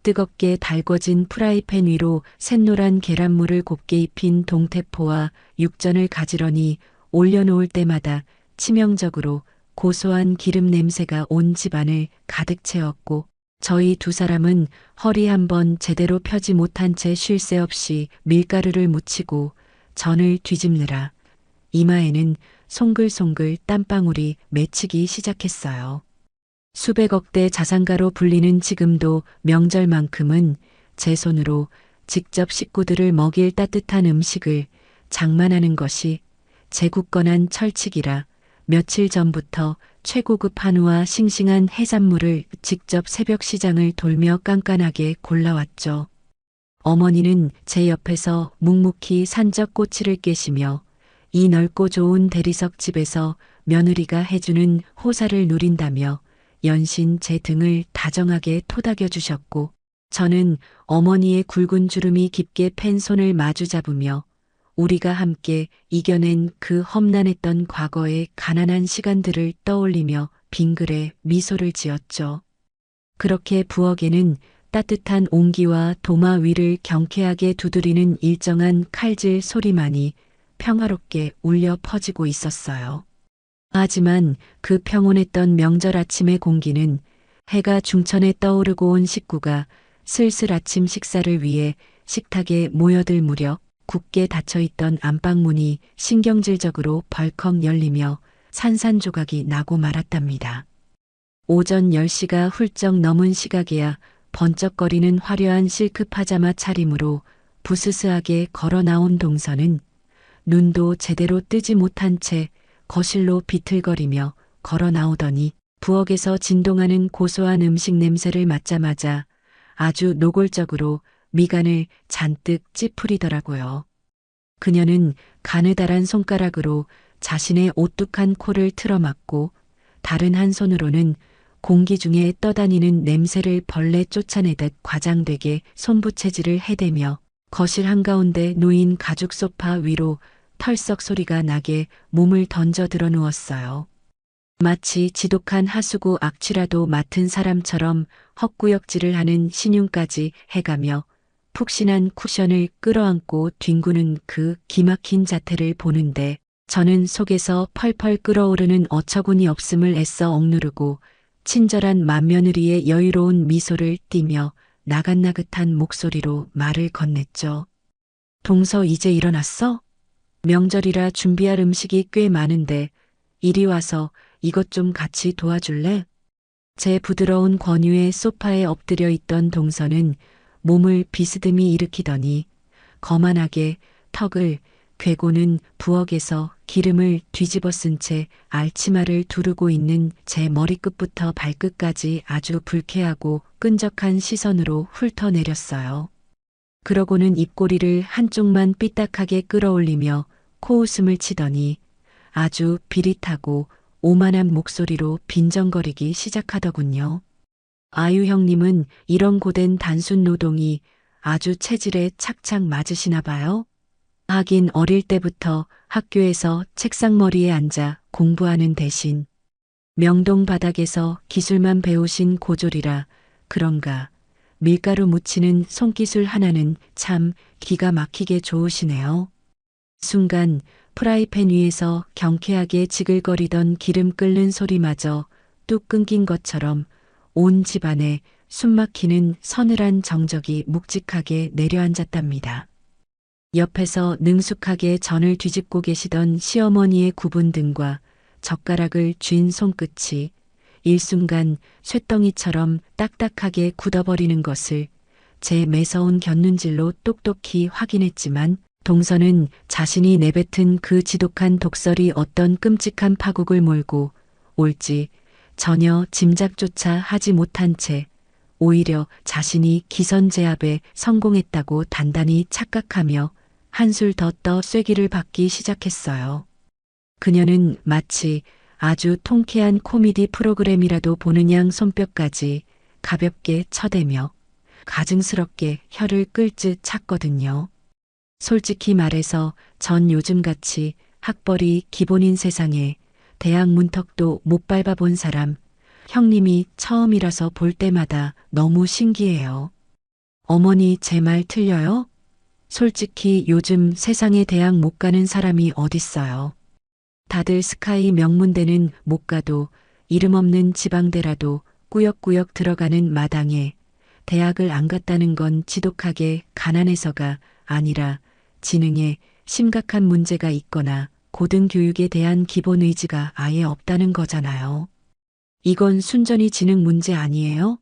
뜨겁게 달궈진 프라이팬 위로 샛노란 계란물을 곱게 입힌 동태포와 육전을 가지런히 올려놓을 때마다 치명적으로 고소한 기름 냄새가 온 집안을 가득 채웠고 저희 두 사람은 허리 한번 제대로 펴지 못한 채 쉴 새 없이 밀가루를 묻히고 전을 뒤집느라 이마에는 송글송글 땀방울이 맺히기 시작했어요. 수백억 대 자산가로 불리는 지금도 명절만큼은 제 손으로 직접 식구들을 먹일 따뜻한 음식을 장만하는 것이 제 굳건한 철칙이라 며칠 전부터 최고급 한우와 싱싱한 해산물을 직접 새벽 시장을 돌며 깐깐하게 골라왔죠. 어머니는 제 옆에서 묵묵히 산적 꼬치를 깨시며 이 넓고 좋은 대리석 집에서 며느리가 해주는 호사를 누린다며 연신 제 등을 다정하게 토닥여 주셨고 저는 어머니의 굵은 주름이 깊게 팬 손을 마주 잡으며 우리가 함께 이겨낸 그 험난했던 과거의 가난한 시간들을 떠올리며 빙그레 미소를 지었죠. 그렇게 부엌에는 따뜻한 온기와 도마 위를 경쾌하게 두드리는 일정한 칼질 소리만이 평화롭게 울려 퍼지고 있었어요. 하지만 그 평온했던 명절 아침의 공기는 해가 중천에 떠오르고 온 식구가 슬슬 아침 식사를 위해 식탁에 모여들 무렵 굳게 닫혀있던 안방문이 신경질적으로 벌컥 열리며 산산조각이 나고 말았답니다. 오전 10시가 훌쩍 넘은 시각에야 번쩍거리는 화려한 실크 파자마 차림으로 부스스하게 걸어 나온 동서는 눈도 제대로 뜨지 못한 채 거실로 비틀거리며 걸어 나오더니 부엌에서 진동하는 고소한 음식 냄새를 맡자마자 아주 노골적으로 미간을 잔뜩 찌푸리더라고요. 그녀는 가느다란 손가락으로 자신의 오뚝한 코를 틀어막고 다른 한 손으로는 공기 중에 떠다니는 냄새를 벌레 쫓아내듯 과장되게 손부채질을 해대며 거실 한가운데 놓인 가죽 소파 위로 털썩 소리가 나게 몸을 던져 들어 누웠어요. 마치 지독한 하수구 악취라도 맡은 사람처럼 헛구역질을 하는 신용까지 해가며 푹신한 쿠션을 끌어안고 뒹구는 그 기막힌 자태를 보는데 저는 속에서 펄펄 끓어오르는 어처구니 없음을 애써 억누르고 친절한 맏며느리의 여유로운 미소를 띠며 나긋나긋한 목소리로 말을 건넸죠. 동서 이제 일어났어? 명절이라 준비할 음식이 꽤 많은데 이리 와서 이것 좀 같이 도와줄래? 제 부드러운 권유에 소파에 엎드려 있던 동서는 몸을 비스듬히 일으키더니 거만하게 턱을 괴고는 부엌에서 기름을 뒤집어 쓴 채 알치마를 두르고 있는 제 머리끝부터 발끝까지 아주 불쾌하고 끈적한 시선으로 훑어내렸어요. 그러고는 입꼬리를 한쪽만 삐딱하게 끌어올리며 코웃음을 치더니 아주 비릿하고 오만한 목소리로 빈정거리기 시작하더군요. 아유 형님은 이런 고된 단순 노동이 아주 체질에 착착 맞으시나 봐요. 하긴 어릴 때부터 학교에서 책상머리에 앉아 공부하는 대신 명동 바닥에서 기술만 배우신 고졸이라 그런가 밀가루 묻히는 손기술 하나는 참 기가 막히게 좋으시네요. 순간 프라이팬 위에서 경쾌하게 지글거리던 기름 끓는 소리마저 뚝 끊긴 것처럼 온 집안에 숨막히는 서늘한 정적이 묵직하게 내려앉았답니다. 옆에서 능숙하게 전을 뒤집고 계시던 시어머니의 굽은 등과 젓가락을 쥔 손끝이 일순간 쇳덩이처럼 딱딱하게 굳어버리는 것을 제 매서운 곁눈질로 똑똑히 확인했지만 동서는 자신이 내뱉은 그 지독한 독설이 어떤 끔찍한 파국을 몰고 올지 전혀 짐작조차 하지 못한 채 오히려 자신이 기선제압에 성공했다고 단단히 착각하며 한술 더 떠 쐐기를 받기 시작했어요. 그녀는 마치 아주 통쾌한 코미디 프로그램이라도 보는 양 손뼉까지 가볍게 쳐대며 가증스럽게 혀를 끌듯 찼거든요. 솔직히 말해서 전 요즘같이 학벌이 기본인 세상에 대학 문턱도 못 밟아본 사람, 형님이 처음이라서 볼 때마다 너무 신기해요. 어머니 제 말 틀려요? 솔직히 요즘 세상에 대학 못 가는 사람이 어딨어요. 다들 스카이 명문대는 못 가도 이름 없는 지방대라도 꾸역꾸역 들어가는 마당에 대학을 안 갔다는 건 지독하게 가난해서가 아니라 지능에 심각한 문제가 있거나 고등교육에 대한 기본 의지가 아예 없다는 거잖아요. 이건 순전히 지능 문제 아니에요?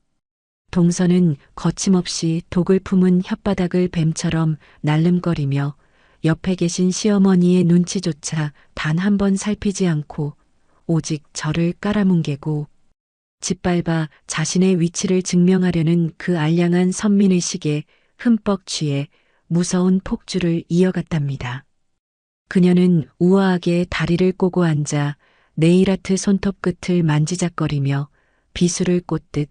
동서는 거침없이 독을 품은 혓바닥을 뱀처럼 날름거리며 옆에 계신 시어머니의 눈치조차 단 한 번 살피지 않고 오직 저를 깔아뭉개고 짓밟아 자신의 위치를 증명하려는 그 알량한 선민의식에 흠뻑 취해 무서운 폭주를 이어갔답니다. 그녀는 우아하게 다리를 꼬고 앉아 네일아트 손톱 끝을 만지작거리며 비수를 꽂듯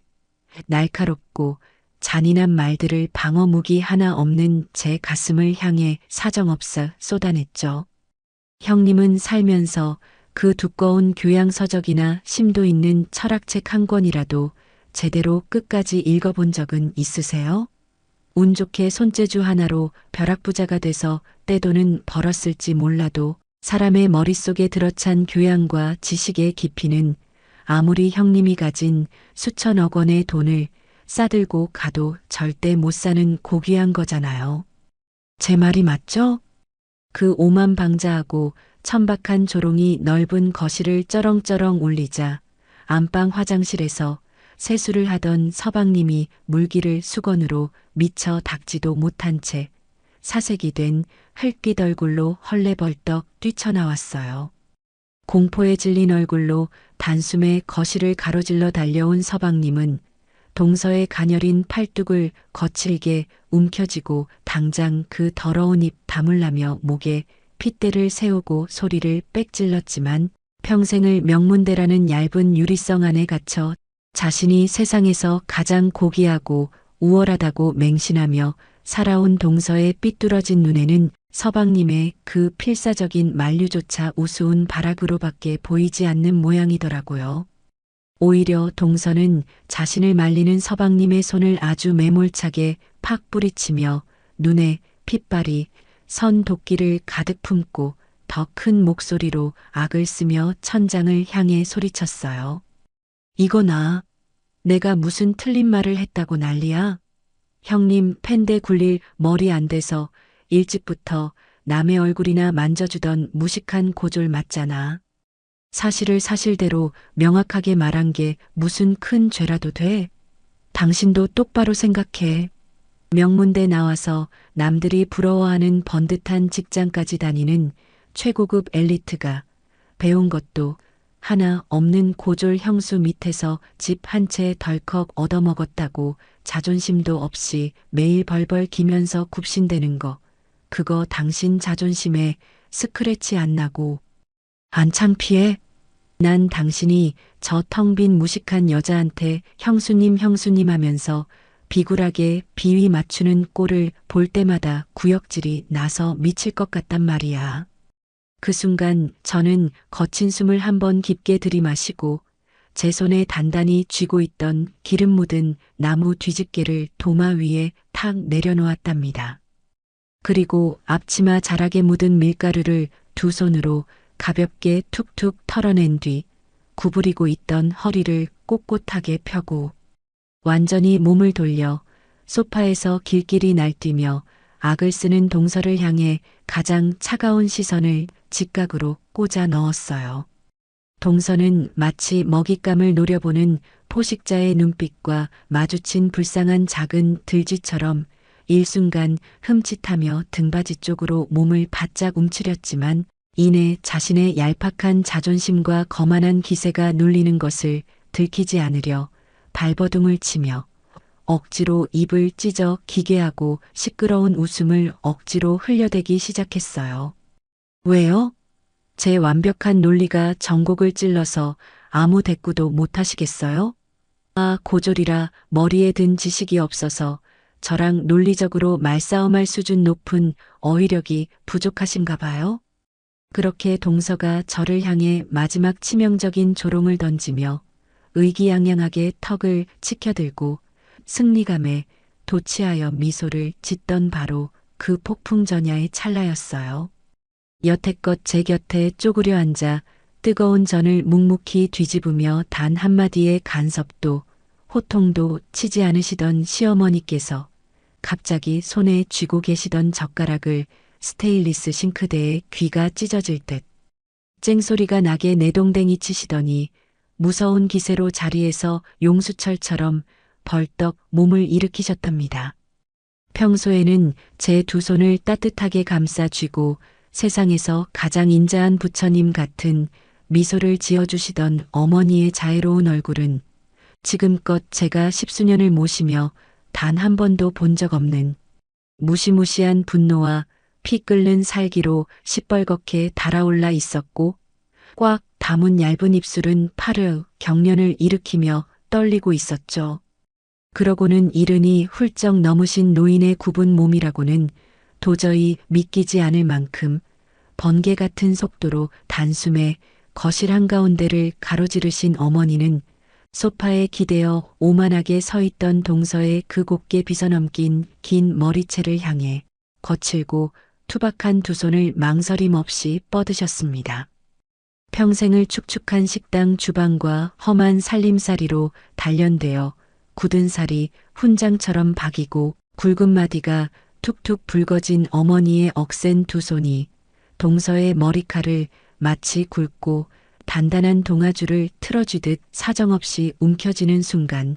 날카롭고 잔인한 말들을 방어 무기 하나 없는 제 가슴을 향해 사정없어 쏟아냈죠. 형님은 살면서 그 두꺼운 교양서적이나 심도 있는 철학책 한 권이라도 제대로 끝까지 읽어본 적은 있으세요? 운 좋게 손재주 하나로 벼락부자가 돼서 떼돈은 벌었을지 몰라도 사람의 머릿속에 들어찬 교양과 지식의 깊이는 아무리 형님이 가진 수천억 원의 돈을 싸들고 가도 절대 못 사는 고귀한 거잖아요. 제 말이 맞죠? 그 오만방자하고 천박한 조롱이 넓은 거실을 쩌렁쩌렁 울리자 안방 화장실에서 세수를 하던 서방님이 물기를 수건으로 미처 닦지도 못한 채 사색이 된 흙빛 얼굴로 헐레벌떡 뛰쳐나왔어요. 공포에 질린 얼굴로 단숨에 거실을 가로질러 달려온 서방님은 동서의 가녀린 팔뚝을 거칠게 움켜쥐고 당장 그 더러운 입 다물라며 목에 핏대를 세우고 소리를 빽질렀지만 평생을 명문대라는 얇은 유리성 안에 갇혀 자신이 세상에서 가장 고귀하고 우월하다고 맹신하며 살아온 동서의 삐뚤어진 눈에는 서방님의 그 필사적인 만류조차 우스운 발악으로밖에 보이지 않는 모양이더라고요. 오히려 동서는 자신을 말리는 서방님의 손을 아주 매몰차게 팍 뿌리치며 눈에 핏발이 선 도끼를 가득 품고 더 큰 목소리로 악을 쓰며 천장을 향해 소리쳤어요. 이거나 내가 무슨 틀린 말을 했다고 난리야? 형님 펜대 굴릴 머리 안 돼서 일찍부터 남의 얼굴이나 만져주던 무식한 고졸 맞잖아. 사실을 사실대로 명확하게 말한 게 무슨 큰 죄라도 돼? 당신도 똑바로 생각해. 명문대 나와서 남들이 부러워하는 번듯한 직장까지 다니는 최고급 엘리트가 배운 것도 하나 없는 고졸 형수 밑에서 집 한 채 덜컥 얻어먹었다고 자존심도 없이 매일 벌벌 기면서 굽신대는 거. 그거 당신 자존심에 스크래치 안 나고 안 창피해? 난 당신이 저 텅 빈 무식한 여자한테 형수님 형수님 하면서 비굴하게 비위 맞추는 꼴을 볼 때마다 구역질이 나서 미칠 것 같단 말이야. 그 순간 저는 거친 숨을 한번 깊게 들이마시고 제 손에 단단히 쥐고 있던 기름 묻은 나무 뒤집개를 도마 위에 탁 내려놓았답니다. 그리고 앞치마 자락에 묻은 밀가루를 두 손으로 가볍게 툭툭 털어낸 뒤 구부리고 있던 허리를 꼿꼿하게 펴고 완전히 몸을 돌려 소파에서 길길이 날뛰며 악을 쓰는 동서를 향해 가장 차가운 시선을 직각으로 꽂아 넣었어요. 동서는 마치 먹잇감을 노려보는 포식자의 눈빛과 마주친 불쌍한 작은 들쥐처럼 일순간 흠칫하며 등받이 쪽으로 몸을 바짝 움츠렸지만 이내 자신의 얄팍한 자존심과 거만한 기세가 눌리는 것을 들키지 않으려 발버둥을 치며 억지로 입을 찢어 기괴하고 시끄러운 웃음을 억지로 흘려대기 시작했어요. 왜요? 제 완벽한 논리가 전곡을 찔러서 아무 대꾸도 못하시겠어요? 아, 고졸이라 머리에 든 지식이 없어서 저랑 논리적으로 말싸움할 수준 높은 어휘력이 부족하신가 봐요? 그렇게 동서가 저를 향해 마지막 치명적인 조롱을 던지며 의기양양하게 턱을 치켜들고 승리감에 도취하여 미소를 짓던 바로 그 폭풍전야의 찰나였어요. 여태껏 제 곁에 쪼그려 앉아 뜨거운 전을 묵묵히 뒤집으며 단 한마디의 간섭도 호통도 치지 않으시던 시어머니께서 갑자기 손에 쥐고 계시던 젓가락을 스테인리스 싱크대에 귀가 찢어질 듯 쨍소리가 나게 내동댕이 치시더니 무서운 기세로 자리에서 용수철처럼 벌떡 몸을 일으키셨답니다. 평소에는 제 두 손을 따뜻하게 감싸 쥐고 세상에서 가장 인자한 부처님 같은 미소를 지어주시던 어머니의 자애로운 얼굴은 지금껏 제가 십수년을 모시며 단 한 번도 본 적 없는 무시무시한 분노와 피 끓는 살기로 시뻘겋게 달아올라 있었고 꽉 다문 얇은 입술은 파르 경련을 일으키며 떨리고 있었죠. 그러고는 이른이 훌쩍 넘으신 노인의 굽은 몸이라고는 도저히 믿기지 않을 만큼 번개 같은 속도로 단숨에 거실 한가운데를 가로지르신 어머니는 소파에 기대어 오만하게 서 있던 동서의 그 곱게 빗어넘긴 긴 머리채를 향해 거칠고 투박한 두 손을 망설임 없이 뻗으셨습니다. 평생을 축축한 식당 주방과 험한 살림살이로 단련되어 굳은 살이 훈장처럼 박이고 굵은 마디가 툭툭 붉어진 어머니의 억센 두 손이 동서의 머리칼을 마치 굵고 단단한 동아줄을 틀어쥐듯 사정없이 움켜쥐는 순간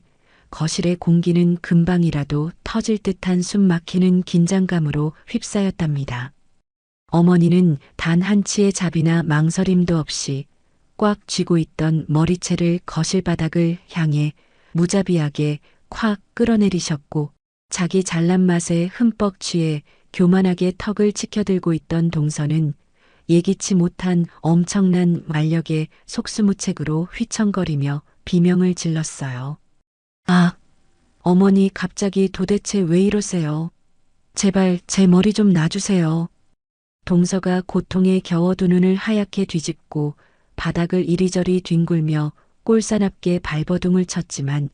거실의 공기는 금방이라도 터질 듯한 숨 막히는 긴장감으로 휩싸였답니다. 어머니는 단 한치의 자비나 망설임도 없이 꽉 쥐고 있던 머리채를 거실 바닥을 향해 무자비하게 콱 끌어내리셨고 자기 잘난 맛에 흠뻑 취해 교만하게 턱을 치켜들고 있던 동서는 예기치 못한 엄청난 완력의 속수무책으로 휘청거리며 비명을 질렀어요. 아, 어머니 갑자기 도대체 왜 이러세요? 제발 제 머리 좀 놔주세요. 동서가 고통에 겨워 두 눈을 하얗게 뒤집고 바닥을 이리저리 뒹굴며 꼴사납게 발버둥을 쳤지만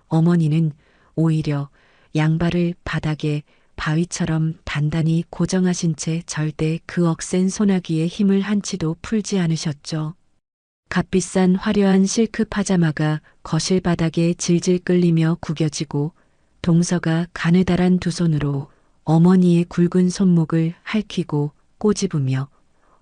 어머니는 오히려 양발을 바닥에 바위처럼 단단히 고정하신 채 절대 그 억센 소나기에 힘을 한치도 풀지 않으셨죠. 값비싼 화려한 실크 파자마가 거실 바닥에 질질 끌리며 구겨지고 동서가 가느다란 두 손으로 어머니의 굵은 손목을 핥히고 꼬집으며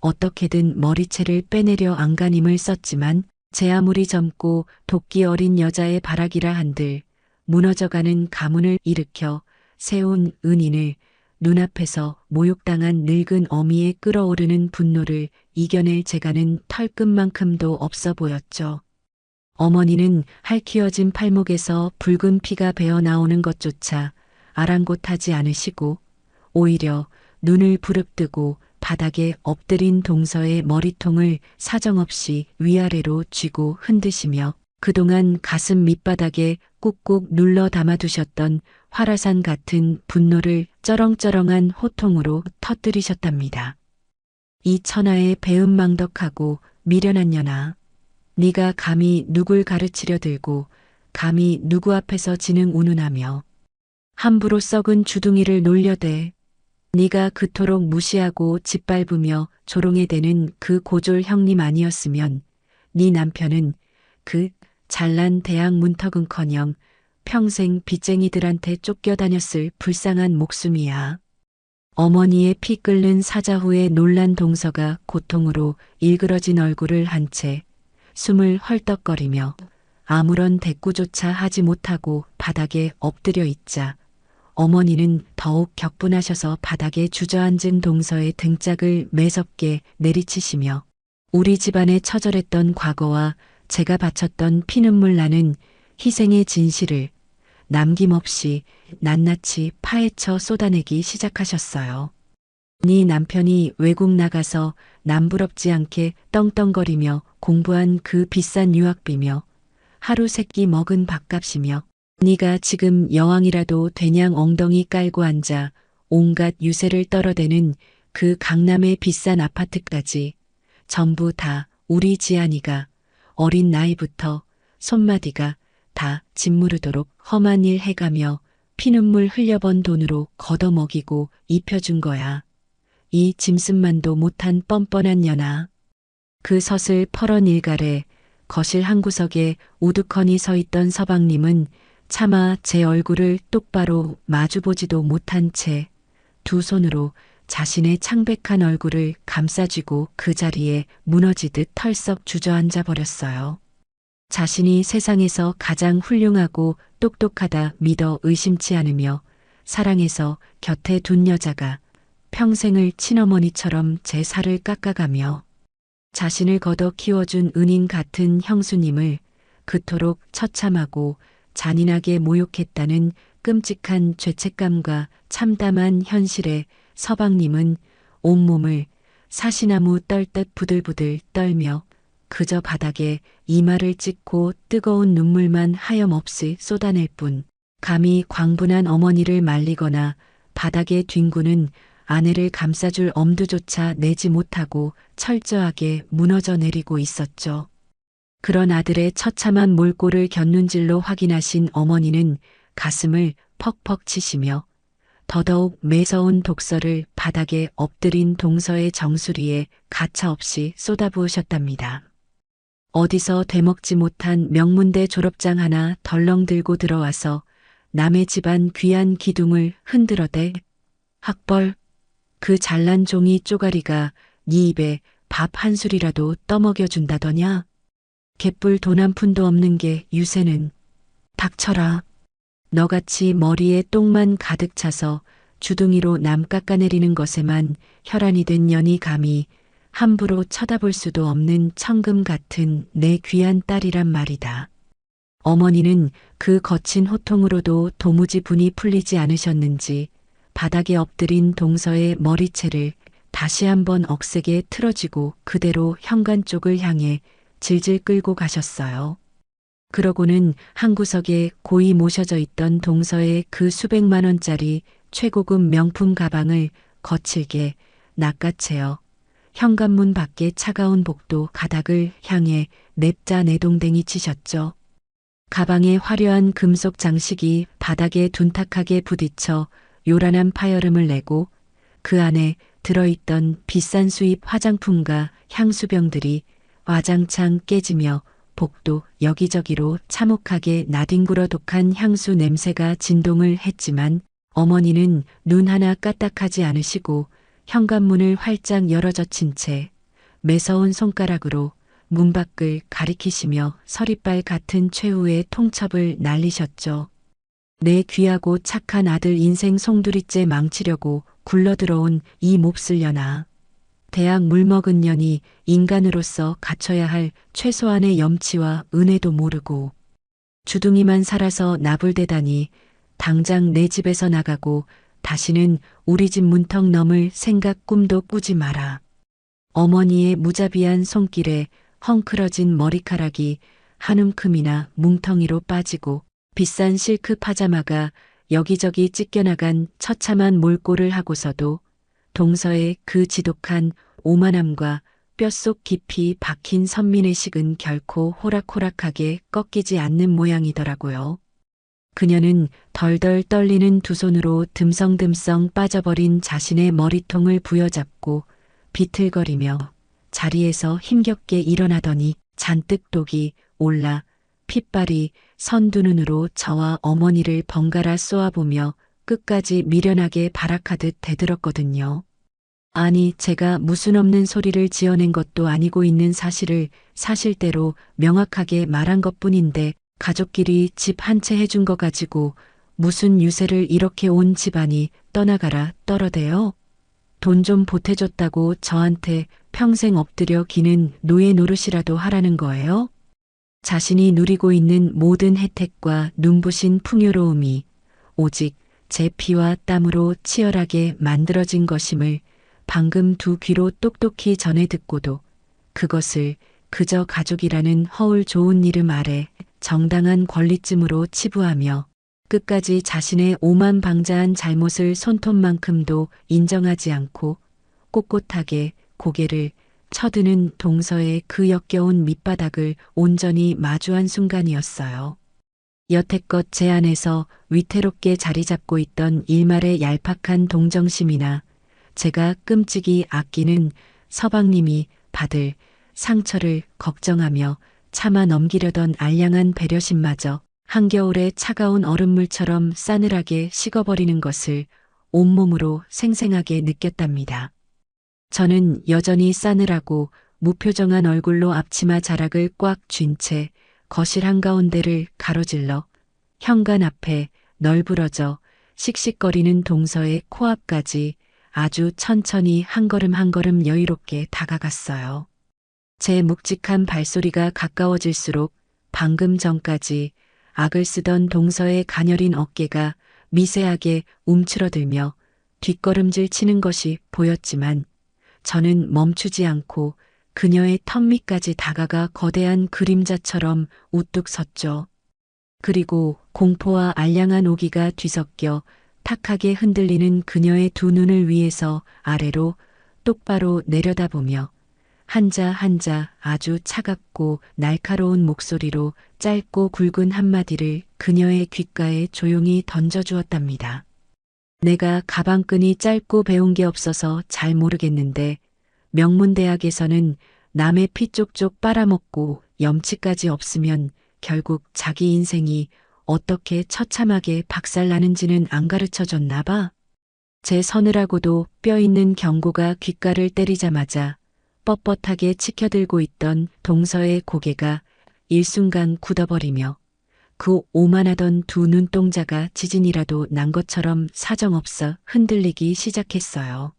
어떻게든 머리채를 빼내려 안간힘을 썼지만 제 아무리 젊고 도끼 어린 여자의 발악이라 한들 무너져가는 가문을 일으켜 세운 은인을 눈앞에서 모욕당한 늙은 어미의 끓어오르는 분노를 이겨낼 재간은 털끝만큼도 없어 보였죠. 어머니는 핥히어진 팔목에서 붉은 피가 배어 나오는 것조차 아랑곳하지 않으시고 오히려 눈을 부릅뜨고 바닥에 엎드린 동서의 머리통을 사정없이 위아래로 쥐고 흔드시며 그동안 가슴 밑바닥에 꾹꾹 눌러 담아두셨던 화라산 같은 분노를 쩌렁쩌렁한 호통으로 터뜨리셨답니다. 이 천하의 배은망덕하고 미련한 년아, 네가 감히 누굴 가르치려 들고 감히 누구 앞에서 지능 운운하며 함부로 썩은 주둥이를 놀려대 네가 그토록 무시하고 짓밟으며 조롱해 대는 그 고졸 형님 아니었으면 네 남편은 그 잘난 대학 문턱은커녕 평생 빚쟁이들한테 쫓겨다녔을 불쌍한 목숨이야. 어머니의 피 끓는 사자 후에 놀란 동서가 고통으로 일그러진 얼굴을 한 채 숨을 헐떡거리며 아무런 대꾸조차 하지 못하고 바닥에 엎드려 있자 어머니는 더욱 격분하셔서 바닥에 주저앉은 동서의 등짝을 매섭게 내리치시며 우리 집안의 처절했던 과거와 제가 바쳤던 피눈물 나는 희생의 진실을 남김없이 낱낱이 파헤쳐 쏟아내기 시작하셨어요. 네 남편이 외국 나가서 남부럽지 않게 떵떵거리며 공부한 그 비싼 유학비며 하루 세끼 먹은 밥값이며 네가 지금 여왕이라도 되냥 엉덩이 깔고 앉아 온갖 유세를 떨어대는 그 강남의 비싼 아파트까지 전부 다 우리 지안이가 어린 나이부터 손마디가 다 짓무르도록 험한 일 해가며 피눈물 흘려번 돈으로 걷어먹이고 입혀준 거야. 이 짐승만도 못한 뻔뻔한 년아. 그 섯을 펄은 일갈에 거실 한 구석에 우두커니 서 있던 서방님은 차마 제 얼굴을 똑바로 마주보지도 못한 채 두 손으로 자신의 창백한 얼굴을 감싸쥐고 그 자리에 무너지듯 털썩 주저앉아 버렸어요. 자신이 세상에서 가장 훌륭하고 똑똑하다 믿어 의심치 않으며 사랑해서 곁에 둔 여자가 평생을 친어머니처럼 제 살을 깎아가며 자신을 걷어 키워준 은인 같은 형수님을 그토록 처참하고 잔인하게 모욕했다는 끔찍한 죄책감과 참담한 현실에 서방님은 온몸을 사시나무 떨듯 부들부들 떨며 그저 바닥에 이마를 찍고 뜨거운 눈물만 하염없이 쏟아낼 뿐 감히 광분한 어머니를 말리거나 바닥에 뒹구는 아내를 감싸줄 엄두조차 내지 못하고 철저하게 무너져 내리고 있었죠. 그런 아들의 처참한 몰골을 곁눈질로 확인하신 어머니는 가슴을 퍽퍽 치시며 더더욱 매서운 독서를 바닥에 엎드린 동서의 정수리에 가차없이 쏟아부으셨답니다. 어디서 되먹지 못한 명문대 졸업장 하나 덜렁 들고 들어와서 남의 집안 귀한 기둥을 흔들어대 학벌, 그 잘난 종이 쪼가리가 네 입에 밥 한 술이라도 떠먹여준다더냐? 개뿔 돈 한 푼도 없는 게 유세는. 닥쳐라. 너같이 머리에 똥만 가득 차서 주둥이로 남 깎아내리는 것에만 혈안이 된 년이 감히 함부로 쳐다볼 수도 없는 천금 같은 내 귀한 딸이란 말이다. 어머니는 그 거친 호통으로도 도무지 분이 풀리지 않으셨는지 바닥에 엎드린 동서의 머리채를 다시 한번 억세게 틀어쥐고 그대로 현관 쪽을 향해 질질 끌고 가셨어요. 그러고는 한 구석에 고이 모셔져 있던 동서의 그 수백만 원짜리 최고급 명품 가방을 거칠게 낚아채어 현관문 밖에 차가운 복도 가닥을 향해 냅자 내동댕이 치셨죠. 가방의 화려한 금속 장식이 바닥에 둔탁하게 부딪혀 요란한 파열음을 내고 그 안에 들어있던 비싼 수입 화장품과 향수병들이 와장창 깨지며 복도 여기저기로 참혹하게 나뒹굴어 독한 향수 냄새가 진동을 했지만 어머니는 눈 하나 까딱하지 않으시고 현관문을 활짝 열어젖힌 채 매서운 손가락으로 문 밖을 가리키시며 서리빨 같은 최후의 통첩을 날리셨죠. 내 귀하고 착한 아들 인생 송두리째 망치려고 굴러들어온 이 몹쓸려나. 대학 물먹은 년이 인간으로서 갖춰야 할 최소한의 염치와 은혜도 모르고 주둥이만 살아서 나불대다니 당장 내 집에서 나가고 다시는 우리 집 문턱 넘을 생각 꿈도 꾸지 마라. 어머니의 무자비한 손길에 헝클어진 머리카락이 한 움큼이나 뭉텅이로 빠지고 비싼 실크 파자마가 여기저기 찢겨나간 처참한 몰골을 하고서도 동서의 그 지독한 오만함과 뼛속 깊이 박힌 선민의식은 결코 호락호락하게 꺾이지 않는 모양이더라고요. 그녀는 덜덜 떨리는 두 손으로 듬성듬성 빠져버린 자신의 머리통을 부여잡고 비틀거리며 자리에서 힘겹게 일어나더니 잔뜩 독이 올라 핏발이 선 두 눈으로 저와 어머니를 번갈아 쏘아보며 끝까지 미련하게 발악하듯 대들었거든요. 아니, 제가 무슨 없는 소리를 지어낸 것도 아니고 있는 사실을 사실대로 명확하게 말한 것뿐인데 가족끼리 집 한 채 해준 거 가지고 무슨 유세를 이렇게 온 집안이 떠나가라 떨어대요? 돈 좀 보태줬다고 저한테 평생 엎드려 기는 노예 노릇이라도 하라는 거예요? 자신이 누리고 있는 모든 혜택과 눈부신 풍요로움이 오직 제 피와 땀으로 치열하게 만들어진 것임을 방금 두 귀로 똑똑히 전해 듣고도 그것을 그저 가족이라는 허울 좋은 이름 아래 정당한 권리쯤으로 치부하며 끝까지 자신의 오만방자한 잘못을 손톱만큼도 인정하지 않고 꼿꼿하게 고개를 쳐드는 동서의 그 역겨운 밑바닥을 온전히 마주한 순간이었어요. 여태껏 제 안에서 위태롭게 자리 잡고 있던 일말의 얄팍한 동정심이나 제가 끔찍이 아끼는 서방님이 받을 상처를 걱정하며 참아 넘기려던 알량한 배려심마저 한겨울의 차가운 얼음물처럼 싸늘하게 식어버리는 것을 온몸으로 생생하게 느꼈답니다. 저는 여전히 싸늘하고 무표정한 얼굴로 앞치마 자락을 꽉 쥔 채 거실 한가운데를 가로질러 현관 앞에 널브러져 씩씩거리는 동서의 코앞까지 아주 천천히 한 걸음 한 걸음 여유롭게 다가갔어요. 제 묵직한 발소리가 가까워질수록 방금 전까지 악을 쓰던 동서의 가녀린 어깨가 미세하게 움츠러들며 뒷걸음질 치는 것이 보였지만 저는 멈추지 않고 그녀의 턱 밑까지 다가가 거대한 그림자처럼 우뚝 섰죠. 그리고 공포와 알량한 오기가 뒤섞여 탁하게 흔들리는 그녀의 두 눈을 위에서 아래로 똑바로 내려다보며 한자 한자 아주 차갑고 날카로운 목소리로 짧고 굵은 한마디를 그녀의 귓가에 조용히 던져주었답니다. 내가 가방끈이 짧고 배운 게 없어서 잘 모르겠는데 명문대학에서는 남의 피 쪽쪽 빨아먹고 염치까지 없으면 결국 자기 인생이 어떻게 처참하게 박살나는지는 안 가르쳐 줬나 봐. 제 서늘하고도 뼈 있는 경고가 귓가를 때리자마자 뻣뻣하게 치켜들고 있던 동서의 고개가 일순간 굳어버리며 그 오만하던 두 눈동자가 지진이라도 난 것처럼 사정없어 흔들리기 시작했어요.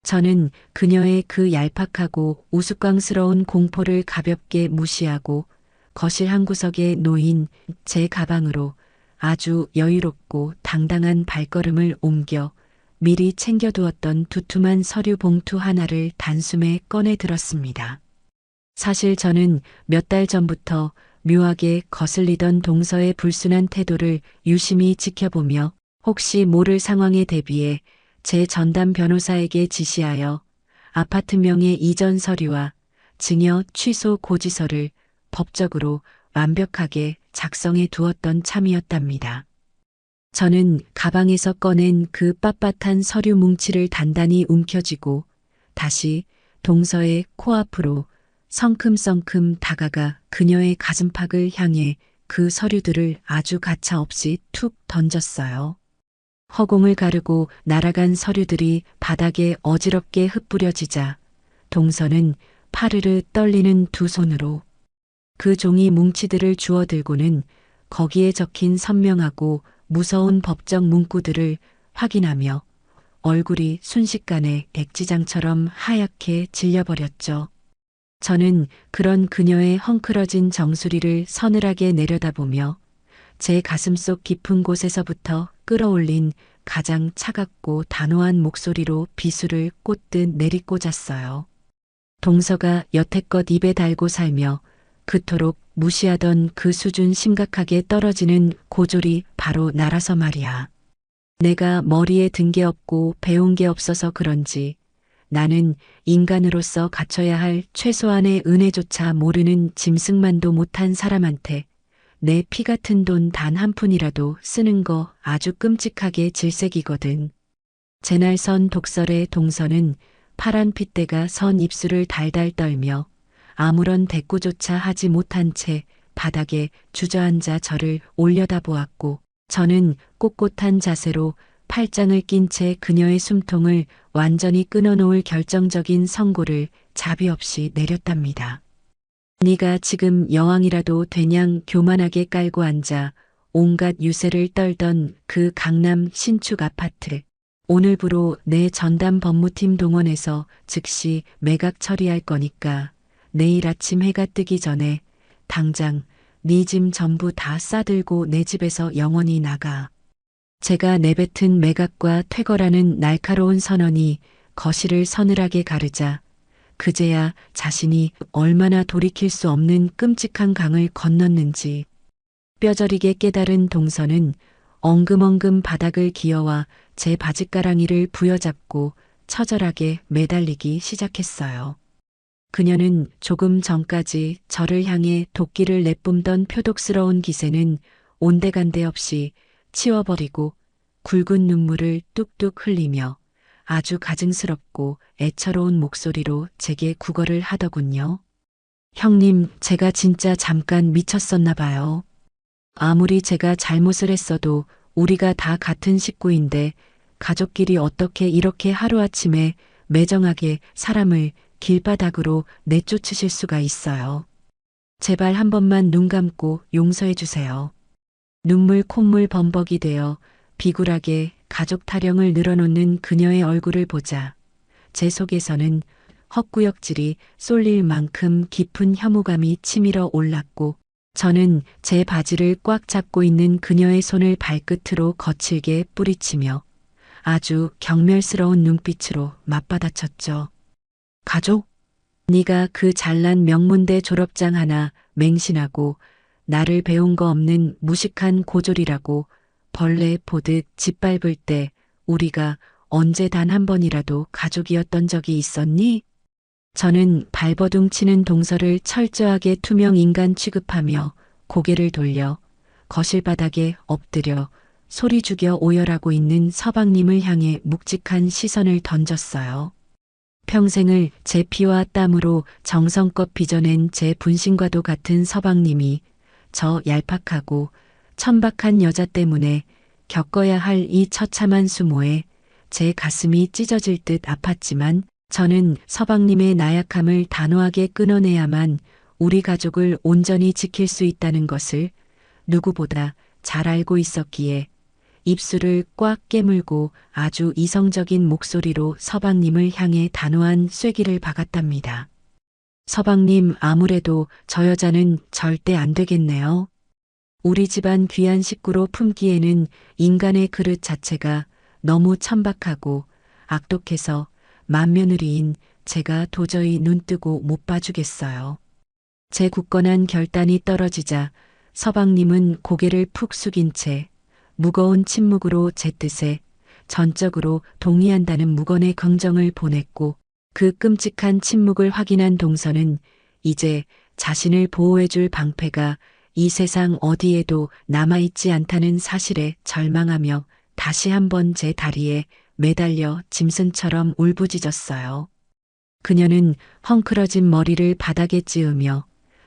저는 그녀의 그 얄팍하고 우스꽝스러운 공포를 가볍게 무시하고 거실 한 구석에 놓인 제 가방으로 아주 여유롭고 당당한 발걸음을 옮겨 미리 챙겨두었던 두툼한 서류 봉투 하나를 단숨에 꺼내 들었습니다. 사실 저는 몇 달 전부터 묘하게 거슬리던 동서의 불순한 태도를 유심히 지켜보며 혹시 모를 상황에 대비해 제 전담 변호사에게 지시하여 아파트명의 이전 서류와 증여 취소 고지서를 법적으로 완벽하게 작성해 두었던 참이었답니다. 저는 가방에서 꺼낸 그 빳빳한 서류 뭉치를 단단히 움켜쥐고 다시 동서의 코앞으로 성큼성큼 다가가 그녀의 가슴팍을 향해 그 서류들을 아주 가차없이 툭 던졌어요. 허공을 가르고 날아간 서류들이 바닥에 어지럽게 흩뿌려지자 동서는 파르르 떨리는 두 손으로 그 종이 뭉치들을 주워들고는 거기에 적힌 선명하고 무서운 법적 문구들을 확인하며 얼굴이 순식간에 백지장처럼 하얗게 질려버렸죠. 저는 그런 그녀의 헝클어진 정수리를 서늘하게 내려다보며 제 가슴속 깊은 곳에서부터 끌어올린 가장 차갑고 단호한 목소리로 비수를 꽂듯 내리꽂았어요. 동서가 여태껏 입에 달고 살며 그토록 무시하던 그 수준 심각하게 떨어지는 고졸이 바로 나라서 말이야. 내가 머리에 든 게 없고 배운 게 없어서 그런지 나는 인간으로서 갖춰야 할 최소한의 은혜조차 모르는 짐승만도 못한 사람한테 내 피 같은 돈 단 한 푼이라도 쓰는 거 아주 끔찍하게 질색이거든. 제날 선 독설의 동서는 파란 핏대가 선 입술을 달달 떨며 아무런 대꾸조차 하지 못한 채 바닥에 주저앉아 저를 올려다보았고 저는 꼿꼿한 자세로 팔짱을 낀 채 그녀의 숨통을 완전히 끊어놓을 결정적인 선고를 자비 없이 내렸답니다. 네가 지금 여왕이라도 되냥 교만하게 깔고 앉아 온갖 유세를 떨던 그 강남 신축 아파트. 오늘부로 내 전담 법무팀 동원해서 즉시 매각 처리할 거니까 내일 아침 해가 뜨기 전에 당장 네 짐 전부 다 싸들고 내 집에서 영원히 나가. 제가 내뱉은 매각과 퇴거라는 날카로운 선언이 거실을 서늘하게 가르자 그제야 자신이 얼마나 돌이킬 수 없는 끔찍한 강을 건넜는지 뼈저리게 깨달은 동서는 엉금엉금 바닥을 기어와 제 바짓가랑이를 부여잡고 처절하게 매달리기 시작했어요. 그녀는 조금 전까지 저를 향해 도끼를 내뿜던 표독스러운 기세는 온데간데 없이 치워버리고 굵은 눈물을 뚝뚝 흘리며 아주 가증스럽고 애처로운 목소리로 제게 구걸을 하더군요. 형님, 제가 진짜 잠깐 미쳤었나 봐요. 아무리 제가 잘못을 했어도 우리가 다 같은 식구인데 가족끼리 어떻게 이렇게 하루아침에 매정하게 사람을 길바닥으로 내쫓으실 수가 있어요. 제발 한 번만 눈 감고 용서해 주세요. 눈물 콧물 범벅이 되어 비굴하게 가족 타령을 늘어놓는 그녀의 얼굴을 보자 제 속에서는 헛구역질이 쏠릴 만큼 깊은 혐오감이 치밀어 올랐고 저는 제 바지를 꽉 잡고 있는 그녀의 손을 발끝으로 거칠게 뿌리치며 아주 경멸스러운 눈빛으로 맞받아쳤죠. 가족? 네가 그 잘난 명문대 졸업장 하나 맹신하고 나를 배운 거 없는 무식한 고졸이라고 벌레 보듯 짓밟을 때 우리가 언제 단 한 번이라도 가족이었던 적이 있었니? 저는 발버둥 치는 동서를 철저하게 투명 인간 취급하며 고개를 돌려 거실 바닥에 엎드려 소리 죽여 오열하고 있는 서방님을 향해 묵직한 시선을 던졌어요. 평생을 제 피와 땀으로 정성껏 빚어낸 제 분신과도 같은 서방님이 저 얄팍하고 천박한 여자 때문에 겪어야 할 이 처참한 수모에 제 가슴이 찢어질 듯 아팠지만 저는 서방님의 나약함을 단호하게 끊어내야만 우리 가족을 온전히 지킬 수 있다는 것을 누구보다 잘 알고 있었기에 입술을 꽉 깨물고 아주 이성적인 목소리로 서방님을 향해 단호한 쐐기를 박았답니다. 서방님, 아무래도 저 여자는 절대 안 되겠네요. 우리 집안 귀한 식구로 품기에는 인간의 그릇 자체가 너무 천박하고 악독해서 맏며느리인 제가 도저히 눈뜨고 못 봐주겠어요. 제 굳건한 결단이 떨어지자 서방님은 고개를 푹 숙인 채 무거운 침묵으로 제 뜻에 전적으로 동의한다는 무건의 긍정을 보냈고, 그 끔찍한 침묵을 확인한 동서는 이제 자신을 보호해줄 방패가 이 세상 어디에도 남아있지 않다는 사실에 절망하며 다시 한번 제 다리에 매달려 짐승처럼 울부짖었어요. 그녀는 헝클어진 머리를 바닥에 찌으며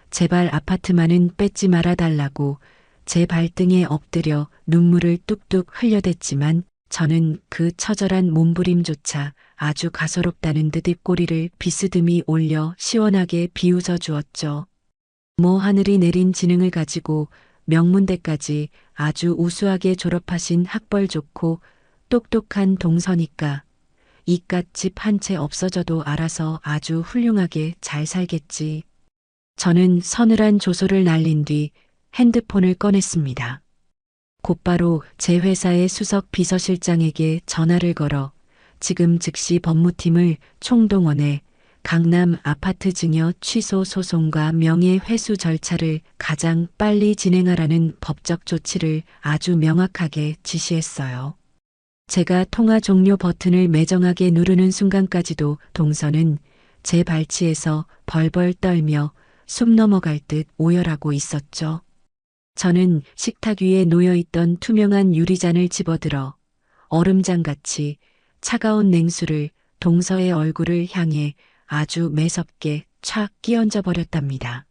제발 아파트만은 뺏지 말아달라고 제 발등에 엎드려 눈물을 뚝뚝 흘려댔지만, 저는 그 처절한 몸부림조차 아주 가소롭다는 듯 입꼬리를 비스듬히 올려 시원하게 비웃어 주었죠. 뭐 하늘이 내린 지능을 가지고 명문대까지 아주 우수하게 졸업하신 학벌 좋고 똑똑한 동서니까 이깟 집 한 채 없어져도 알아서 아주 훌륭하게 잘 살겠지. 저는 서늘한 조소를 날린 뒤 핸드폰을 꺼냈습니다. 곧바로 제 회사의 수석 비서실장에게 전화를 걸어 지금 즉시 법무팀을 총동원해 강남 아파트 증여 취소 소송과 명예회수 절차를 가장 빨리 진행하라는 법적 조치를 아주 명확하게 지시했어요. 제가 통화 종료 버튼을 매정하게 누르는 순간까지도 동서는 제 발치에서 벌벌 떨며 숨 넘어갈 듯 오열하고 있었죠. 저는 식탁 위에 놓여있던 투명한 유리잔을 집어들어 얼음장같이 차가운 냉수를 동서의 얼굴을 향해 아주 매섭게 촥 끼얹어 버렸답니다.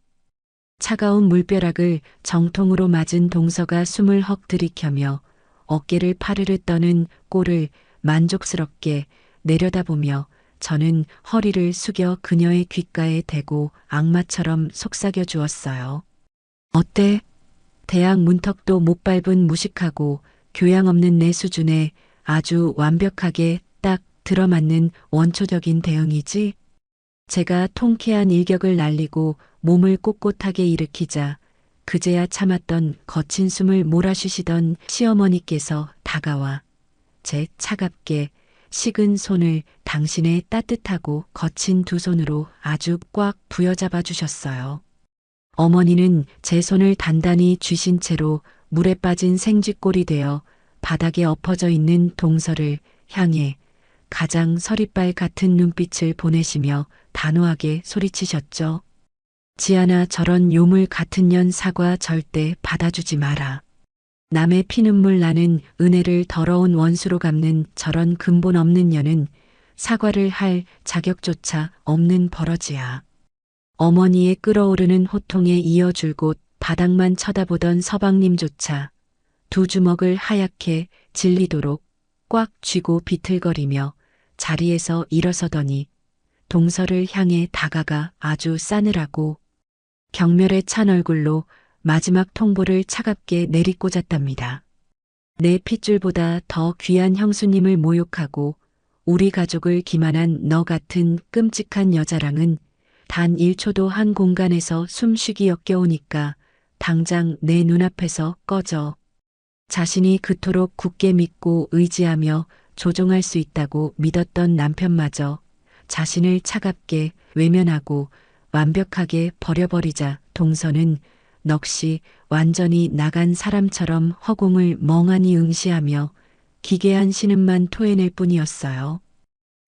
차가운 물벼락을 정통으로 맞은 동서가 숨을 헉 들이켜며 어깨를 파르르 떠는 꼴을 만족스럽게 내려다보며 저는 허리를 숙여 그녀의 귓가에 대고 악마처럼 속삭여 주었어요. 어때? 대학 문턱도 못 밟은 무식하고 교양 없는 내 수준에 아주 완벽하게 딱 들어맞는 원초적인 대응이지? 제가 통쾌한 일격을 날리고 몸을 꼿꼿하게 일으키자 그제야 참았던 거친 숨을 몰아쉬시던 시어머니께서 다가와 제 차갑게 식은 손을 당신의 따뜻하고 거친 두 손으로 아주 꽉 부여잡아 주셨어요. 어머니는 제 손을 단단히 쥐신 채로 물에 빠진 생쥐꼴이 되어 바닥에 엎어져 있는 동서를 향해 가장 서리빨 같은 눈빛을 보내시며 단호하게 소리치셨죠. 지아나, 저런 요물 같은 년 사과 절대 받아주지 마라. 남의 피눈물 나는 은혜를 더러운 원수로 갚는 저런 근본 없는 년은 사과를 할 자격조차 없는 버러지야. 어머니의 끓어오르는 호통에 이어 줄곧 바닥만 쳐다보던 서방님조차 두 주먹을 하얗게 질리도록 꽉 쥐고 비틀거리며 자리에서 일어서더니 동서를 향해 다가가 아주 싸늘하고 경멸에 찬 얼굴로 마지막 통보를 차갑게 내리꽂았답니다. 내 핏줄보다 더 귀한 형수님을 모욕하고 우리 가족을 기만한 너 같은 끔찍한 여자랑은 단 1초도 한 공간에서 숨쉬기 역겨우니까 당장 내 눈앞에서 꺼져. 자신이 그토록 굳게 믿고 의지하며 조종할 수 있다고 믿었던 남편마저 자신을 차갑게 외면하고 완벽하게 버려버리자 동서는 넋이 완전히 나간 사람처럼 허공을 멍하니 응시하며 기괴한 신음만 토해낼 뿐이었어요.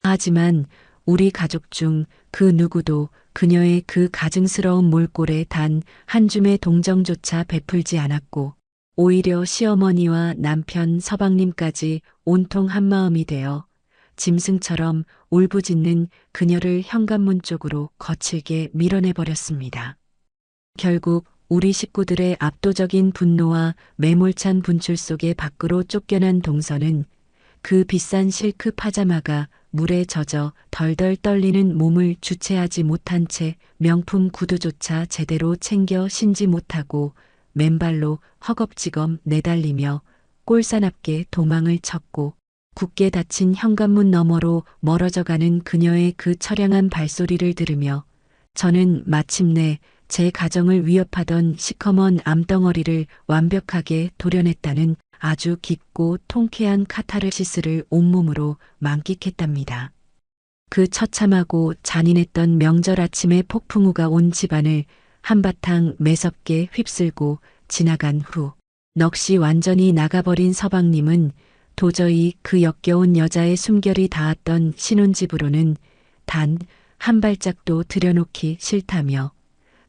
하지만 우리 가족 중 그 누구도 그녀의 그 가증스러운 몰골에 단 한 줌의 동정조차 베풀지 않았고, 오히려 시어머니와 남편 서방님까지 온통 한마음이 되어 짐승처럼 울부짖는 그녀를 현관문 쪽으로 거칠게 밀어내버렸습니다. 결국 우리 식구들의 압도적인 분노와 매몰찬 분출 속에 밖으로 쫓겨난 동서는 그 비싼 실크 파자마가 물에 젖어 덜덜 떨리는 몸을 주체하지 못한 채 명품 구두조차 제대로 챙겨 신지 못하고 맨발로 허겁지겁 내달리며 꼴사납게 도망을 쳤고, 굳게 닫힌 현관문 너머로 멀어져가는 그녀의 그 처량한 발소리를 들으며 저는 마침내 제 가정을 위협하던 시커먼 암덩어리를 완벽하게 도려냈다는 아주 깊고 통쾌한 카타르시스를 온몸으로 만끽했답니다. 그 처참하고 잔인했던 명절 아침에 폭풍우가 온 집안을 한바탕 매섭게 휩쓸고 지나간 후 넋이 완전히 나가버린 서방님은 도저히 그 역겨운 여자의 숨결이 닿았던 신혼집으로는 단 한 발짝도 들여놓기 싫다며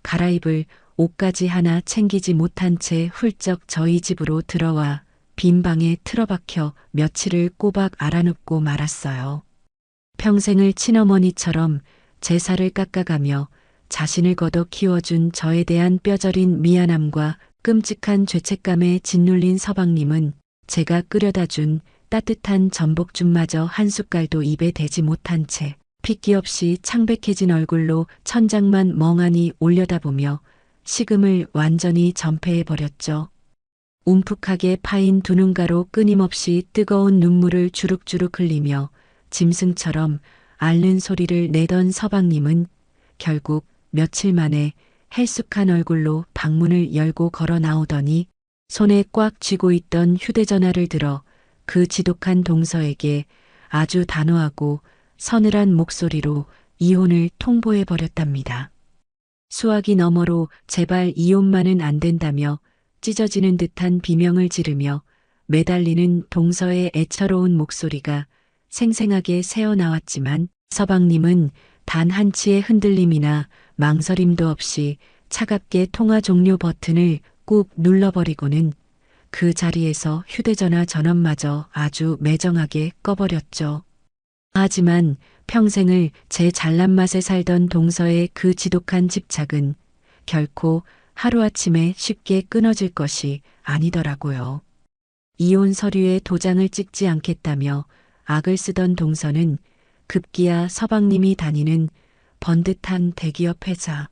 갈아입을 옷까지 하나 챙기지 못한 채 훌쩍 저희 집으로 들어와 빈 방에 틀어박혀 며칠을 꼬박 알아눕고 말았어요. 평생을 친어머니처럼 제 살을 깎아가며 자신을 걷어 키워준 저에 대한 뼈저린 미안함과 끔찍한 죄책감에 짓눌린 서방님은 제가 끓여다 준 따뜻한 전복죽마저 한 숟갈도 입에 대지 못한 채 핏기 없이 창백해진 얼굴로 천장만 멍하니 올려다보며 식음을 완전히 전폐해버렸죠. 움푹하게 파인 두 눈가로 끊임없이 뜨거운 눈물을 주룩주룩 흘리며 짐승처럼 앓는 소리를 내던 서방님은 결국 며칠 만에 헬쑥한 얼굴로 방문을 열고 걸어 나오더니 손에 꽉 쥐고 있던 휴대전화를 들어 그 지독한 동서에게 아주 단호하고 서늘한 목소리로 이혼을 통보해 버렸답니다. 수화기 너머로 제발 이혼만은 안 된다며 찢어지는 듯한 비명을 지르며 매달리는 동서의 애처로운 목소리가 생생하게 새어나왔지만 서방님은 단 한치의 흔들림이나 망설임도 없이 차갑게 통화 종료 버튼을 꾹 눌러버리고는 그 자리에서 휴대전화 전원마저 아주 매정하게 꺼버렸죠. 하지만 평생을 제 잘난 맛에 살던 동서의 그 지독한 집착은 결코 하루아침에 쉽게 끊어질 것이 아니더라고요. 이혼 서류에 도장을 찍지 않겠다며 악을 쓰던 동서는 급기야 서방님이 다니는 번듯한 대기업 회사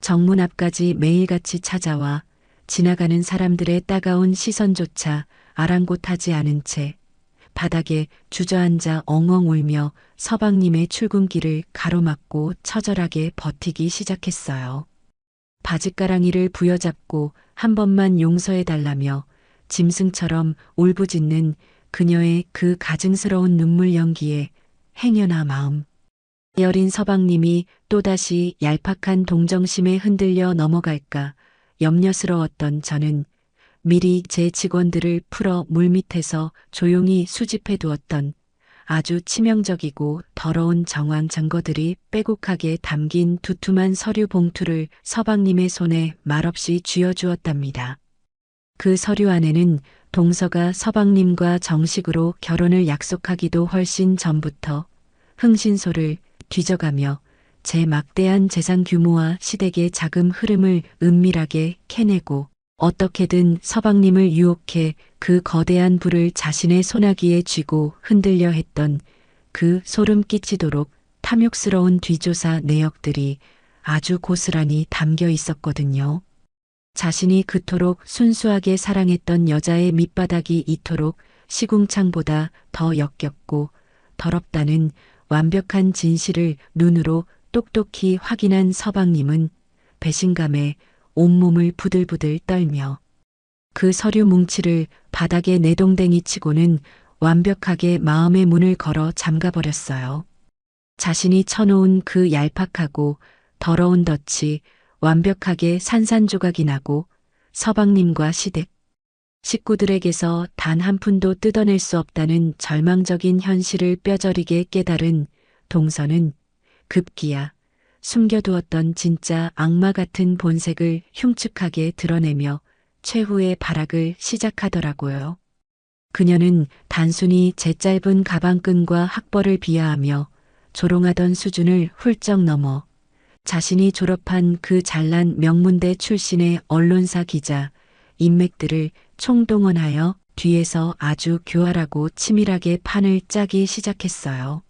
정문 앞까지 매일같이 찾아와 지나가는 사람들의 따가운 시선조차 아랑곳하지 않은 채 바닥에 주저앉아 엉엉 울며 서방님의 출근길을 가로막고 처절하게 버티기 시작했어요. 바짓가랑이를 부여잡고 한 번만 용서해달라며 짐승처럼 울부짖는 그녀의 그 가증스러운 눈물 연기에 행여나 마음 여린 서방님이 또다시 얄팍한 동정심에 흔들려 넘어갈까 염려스러웠던 저는 미리 제 직원들을 풀어 물밑에서 조용히 수집해 두었던 아주 치명적이고 더러운 정황 증거들이 빼곡하게 담긴 두툼한 서류 봉투를 서방님의 손에 말없이 쥐어주었답니다. 그 서류 안에는 동서가 서방님과 정식으로 결혼을 약속하기도 훨씬 전부터 흥신소를 뒤져가며 제 막대한 재산 규모와 시댁의 자금 흐름을 은밀하게 캐내고 어떻게든 서방님을 유혹해 그 거대한 부를 자신의 손아귀에 쥐고 흔들려 했던 그 소름 끼치도록 탐욕스러운 뒤조사 내역들이 아주 고스란히 담겨 있었거든요. 자신이 그토록 순수하게 사랑했던 여자의 밑바닥이 이토록 시궁창보다 더 역겹고 더럽다는 완벽한 진실을 눈으로 똑똑히 확인한 서방님은 배신감에 온몸을 부들부들 떨며 그 서류 뭉치를 바닥에 내동댕이 치고는 완벽하게 마음의 문을 걸어 잠가버렸어요. 자신이 쳐놓은 그 얄팍하고 더러운 덫이 완벽하게 산산조각이 나고 서방님과 시댁, 식구들에게서 단 한 푼도 뜯어낼 수 없다는 절망적인 현실을 뼈저리게 깨달은 동서는 급기야 숨겨두었던 진짜 악마 같은 본색을 흉측하게 드러내며 최후의 발악을 시작하더라고요. 그녀는 단순히 제 짧은 가방끈과 학벌을 비하하며 조롱하던 수준을 훌쩍 넘어 자신이 졸업한 그 잘난 명문대 출신의 언론사 기자 인맥들을 총동원하여 뒤에서 아주 교활하고 치밀하게 판을 짜기 시작했어요.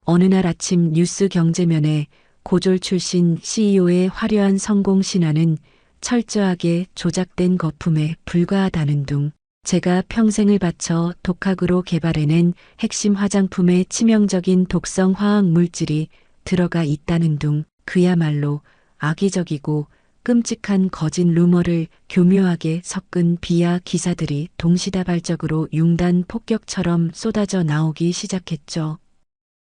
어느 날 아침 뉴스 경제면에 고졸 출신 CEO의 화려한 성공 신화는 철저하게 조작된 거품에 불과하다는 둥, 제가 평생을 바쳐 독학으로 개발해낸 핵심 화장품의 치명적인 독성 화학 물질이 들어가 있다는 둥, 그야말로 악의적이고 끔찍한 거짓 루머를 교묘하게 섞은 비하 기사들이 동시다발적으로 융단 폭격처럼 쏟아져 나오기 시작했죠.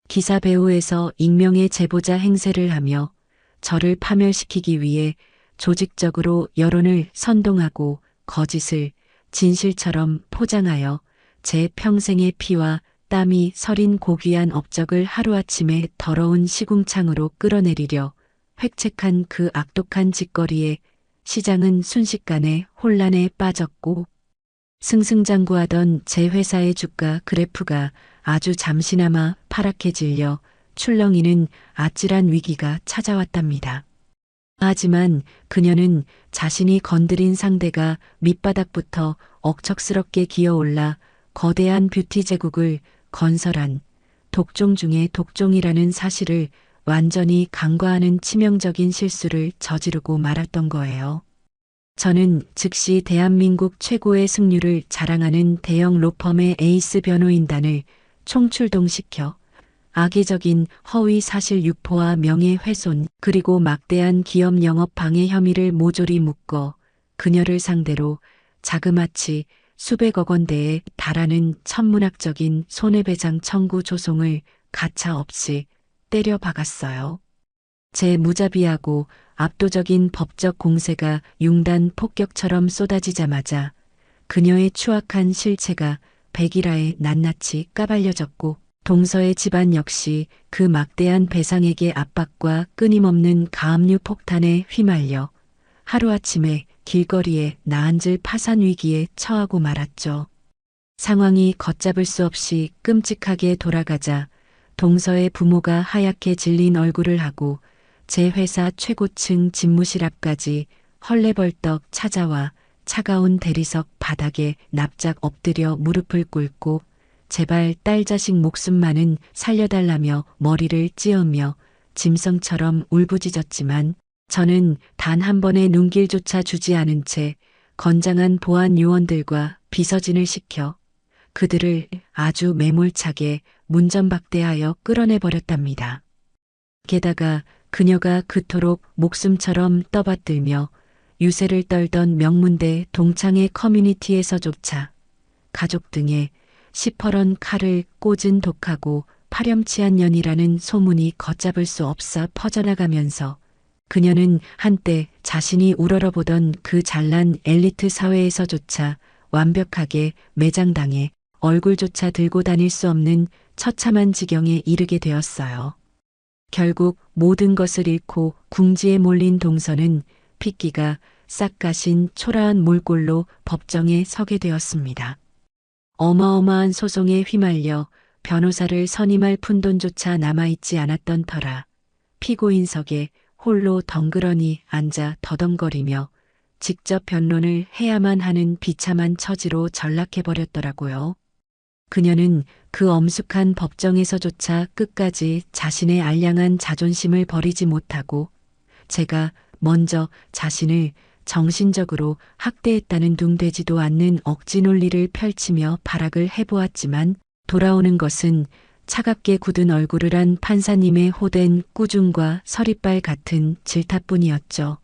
기사 배후에서 익명의 제보자 행세를 하며 저를 파멸시키기 위해 조직적으로 여론을 선동하고 거짓을 진실처럼 포장하여 제 평생의 피와 땀이 서린 고귀한 업적을 하루아침에 더러운 시궁창으로 끌어내리려 획책한 그 악독한 짓거리에 시장은 순식간에 혼란에 빠졌고 승승장구하던 제 회사의 주가 그래프가 아주 잠시나마 파랗게 질려 출렁이는 아찔한 위기가 찾아왔답니다. 하지만 그녀는 자신이 건드린 상대가 밑바닥부터 억척스럽게 기어올라 거대한 뷰티 제국을 건설한 독종 중의 독종이라는 사실을 완전히 간과하는 치명적인 실수를 저지르고 말았던 거예요. 저는 즉시 대한민국 최고의 승률을 자랑하는 대형 로펌의 에이스 변호인단을 총출동시켜 악의적인 허위 사실 유포와 명예훼손 그리고 막대한 기업 영업 방해 혐의를 모조리 묶어 그녀를 상대로 자그마치 수백억 원대에 달하는 천문학적인 손해배상 청구 조송을 가차없이 때려박았어요. 제 무자비하고 압도적인 법적 공세가 융단 폭격처럼 쏟아지자마자 그녀의 추악한 실체가 백일하에 낱낱이 까발려졌고 동서의 집안 역시 그 막대한 배상액의 압박과 끊임없는 가압류 폭탄에 휘말려 하루아침에 길거리에 나앉을 파산 위기에 처하고 말았죠. 상황이 걷잡을 수 없이 끔찍하게 돌아가자 동서의 부모가 하얗게 질린 얼굴을 하고 제 회사 최고층 집무실 앞까지 헐레벌떡 찾아와 차가운 대리석 바닥에 납작 엎드려 무릎을 꿇고 제발 딸 자식 목숨만은 살려달라며 머리를 찧으며 짐승처럼 울부짖었지만 저는 단 한 번의 눈길조차 주지 않은 채 건장한 보안 요원들과 비서진을 시켜 그들을 아주 매몰차게 문전박대하여 끌어내버렸답니다. 게다가 그녀가 그토록 목숨처럼 떠받들며 유세를 떨던 명문대 동창회 커뮤니티에서조차 가족 등에 시퍼런 칼을 꽂은 독하고 파렴치한 년이라는 소문이 걷잡을 수 없어 퍼져나가면서 그녀는 한때 자신이 우러러보던 그 잘난 엘리트 사회에서조차 완벽하게 매장당해 얼굴조차 들고 다닐 수 없는 처참한 지경에 이르게 되었어요. 결국 모든 것을 잃고 궁지에 몰린 동서는 핏기가 싹 가신 초라한 몰골로 법정에 서게 되었습니다. 어마어마한 소송에 휘말려 변호사를 선임할 푼돈조차 남아있지 않았던 터라 피고인석에 홀로 덩그러니 앉아 더덩거리며 직접 변론을 해야만 하는 비참한 처지로 전락해버렸더라고요. 그녀는 그 엄숙한 법정에서조차 끝까지 자신의 알량한 자존심을 버리지 못하고 제가 먼저 자신을 정신적으로 학대했다는 둥 되지도 않는 억지 논리를 펼치며 발악을 해보았지만 돌아오는 것은 차갑게 굳은 얼굴을 한 판사님의 호된 꾸중과 서리빨 같은 질타뿐이었죠.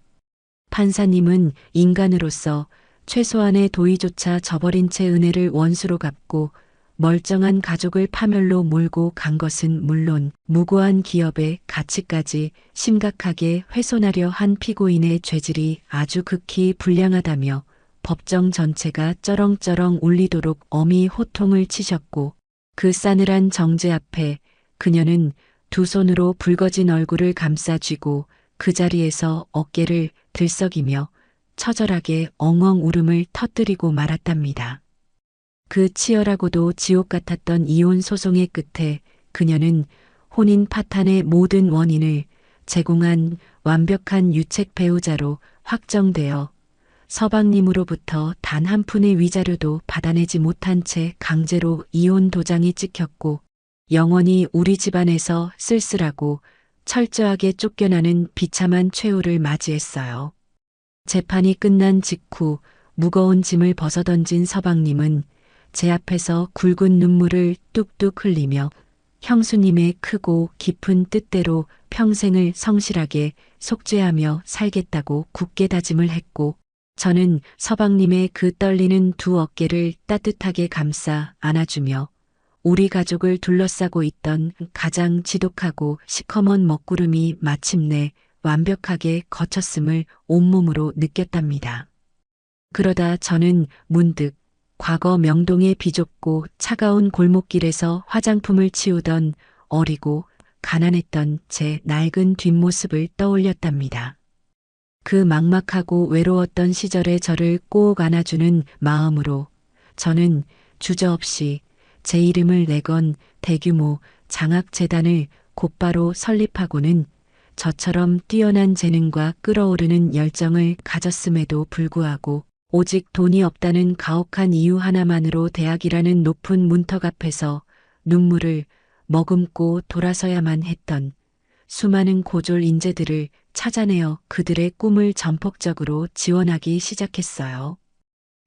판사님은 인간으로서 최소한의 도의조차 저버린 채 은혜를 원수로 갚고 멀쩡한 가족을 파멸로 몰고 간 것은 물론 무고한 기업의 가치까지 심각하게 훼손하려 한 피고인의 죄질이 아주 극히 불량하다며 법정 전체가 쩌렁쩌렁 울리도록 엄히 호통을 치셨고 그 싸늘한 정죄 앞에 그녀는 두 손으로 붉어진 얼굴을 감싸 쥐고 그 자리에서 어깨를 들썩이며 처절하게 엉엉 울음을 터뜨리고 말았답니다. 그 치열하고도 지옥 같았던 이혼 소송의 끝에 그녀는 혼인 파탄의 모든 원인을 제공한 완벽한 유책 배우자로 확정되어 서방님으로부터 단 한 푼의 위자료도 받아내지 못한 채 강제로 이혼 도장이 찍혔고 영원히 우리 집안에서 쓸쓸하고 철저하게 쫓겨나는 비참한 최후를 맞이했어요. 재판이 끝난 직후 무거운 짐을 벗어던진 서방님은 제 앞에서 굵은 눈물을 뚝뚝 흘리며 형수님의 크고 깊은 뜻대로 평생을 성실하게 속죄하며 살겠다고 굳게 다짐을 했고, 저는 서방님의 그 떨리는 두 어깨를 따뜻하게 감싸 안아주며 우리 가족을 둘러싸고 있던 가장 지독하고 시커먼 먹구름이 마침내 완벽하게 걷혔음을 온몸으로 느꼈답니다. 그러다 저는 문득 과거 명동의 비좁고 차가운 골목길에서 화장품을 치우던 어리고 가난했던 제 낡은 뒷모습을 떠올렸답니다. 그 막막하고 외로웠던 시절에 저를 꼭 안아주는 마음으로 저는 주저없이 제 이름을 내건 대규모 장학재단을 곧바로 설립하고는 저처럼 뛰어난 재능과 끓어오르는 열정을 가졌음에도 불구하고 오직 돈이 없다는 가혹한 이유 하나만으로 대학이라는 높은 문턱 앞에서 눈물을 머금고 돌아서야만 했던 수많은 고졸 인재들을 찾아내어 그들의 꿈을 전폭적으로 지원하기 시작했어요.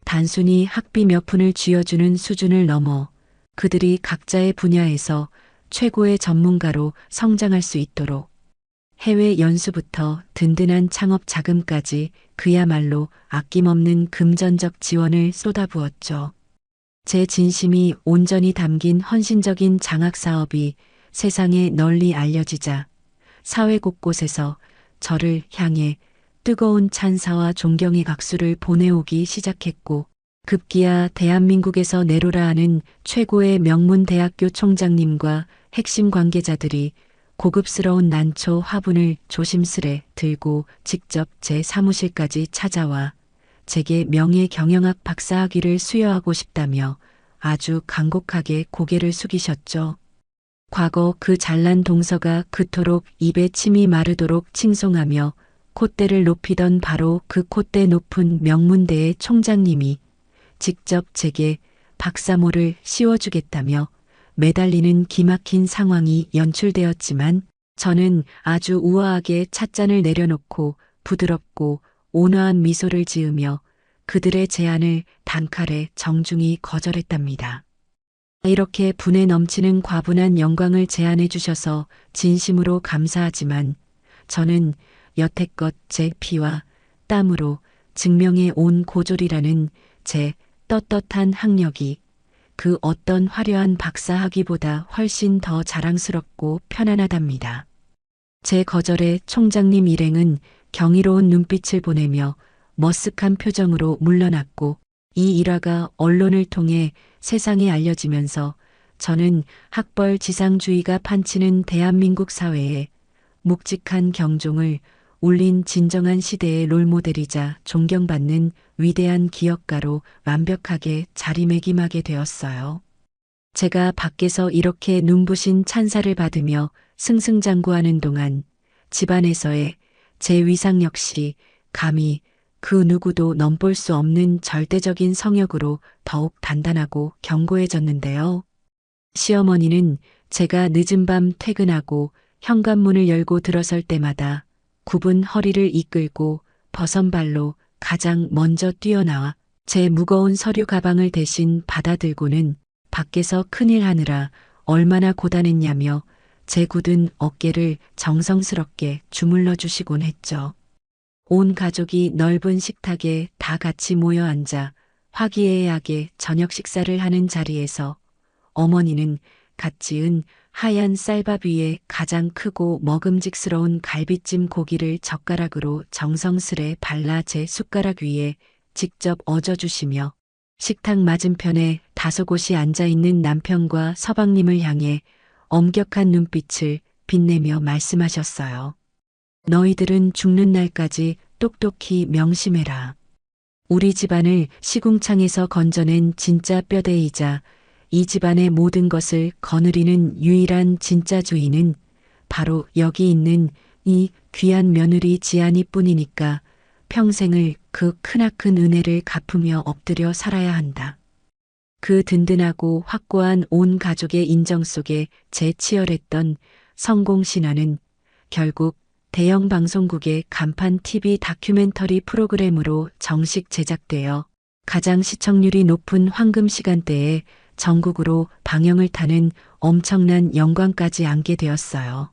단순히 학비 몇 푼을 쥐어주는 수준을 넘어 그들이 각자의 분야에서 최고의 전문가로 성장할 수 있도록 해외 연수부터 든든한 창업 자금까지 그야말로 아낌없는 금전적 지원을 쏟아부었죠. 제 진심이 온전히 담긴 헌신적인 장학 사업이 세상에 널리 알려지자 사회 곳곳에서 저를 향해 뜨거운 찬사와 존경의 각수를 보내오기 시작했고, 급기야 대한민국에서 내로라 하는 최고의 명문 대학교 총장님과 핵심 관계자들이 고급스러운 난초 화분을 조심스레 들고 직접 제 사무실까지 찾아와 제게 명예 경영학 박사학위를 수여하고 싶다며 아주 간곡하게 고개를 숙이셨죠. 과거 그 잘난 동서가 그토록 입에 침이 마르도록 칭송하며 콧대를 높이던 바로 그 콧대 높은 명문대의 총장님이 직접 제게 박사모를 씌워주겠다며 매달리는 기막힌 상황이 연출되었지만 저는 아주 우아하게 찻잔을 내려놓고 부드럽고 온화한 미소를 지으며 그들의 제안을 단칼에 정중히 거절했답니다. 이렇게 분에 넘치는 과분한 영광을 제안해 주셔서 진심으로 감사하지만 저는 여태껏 제 피와 땀으로 증명해 온 고졸이라는 제 떳떳한 학력이 그 어떤 화려한 박사학위보다 훨씬 더 자랑스럽고 편안하답니다. 제 거절에 총장님 일행은 경이로운 눈빛을 보내며 머쓱한 표정으로 물러났고, 이 일화가 언론을 통해 세상에 알려지면서 저는 학벌 지상주의가 판치는 대한민국 사회에 묵직한 경종을 울린 진정한 시대의 롤모델이자 존경받는 위대한 기업가로 완벽하게 자리매김하게 되었어요. 제가 밖에서 이렇게 눈부신 찬사를 받으며 승승장구하는 동안 집안에서의 제 위상 역시 감히 그 누구도 넘볼 수 없는 절대적인 성역으로 더욱 단단하고 견고해졌는데요. 시어머니는 제가 늦은 밤 퇴근하고 현관문을 열고 들어설 때마다 굽은 허리를 이끌고 버선발로 가장 먼저 뛰어나와 제 무거운 서류 가방을 대신 받아들고는 밖에서 큰일 하느라 얼마나 고단했냐며 제 굳은 어깨를 정성스럽게 주물러 주시곤 했죠. 온 가족이 넓은 식탁에 다 같이 모여 앉아 화기애애하게 저녁 식사를 하는 자리에서 어머니는 갓 지은 하얀 쌀밥 위에 가장 크고 먹음직스러운 갈비찜 고기를 젓가락으로 정성스레 발라 제 숟가락 위에 직접 얹어주시며 식탁 맞은편에 다소곳이 앉아있는 남편과 서방님을 향해 엄격한 눈빛을 빛내며 말씀하셨어요. 너희들은 죽는 날까지 똑똑히 명심해라. 우리 집안을 시궁창에서 건져낸 진짜 뼈대이자 이 집안의 모든 것을 거느리는 유일한 진짜 주인은 바로 여기 있는 이 귀한 며느리 지안이 뿐이니까 평생을 그 크나큰 은혜를 갚으며 엎드려 살아야 한다. 그 든든하고 확고한 온 가족의 인정 속에 재치열했던 성공신화는 결국 대형 방송국의 간판 TV 다큐멘터리 프로그램으로 정식 제작되어 가장 시청률이 높은 황금 시간대에 전국으로 방영을 타는 엄청난 영광까지 안게 되었어요.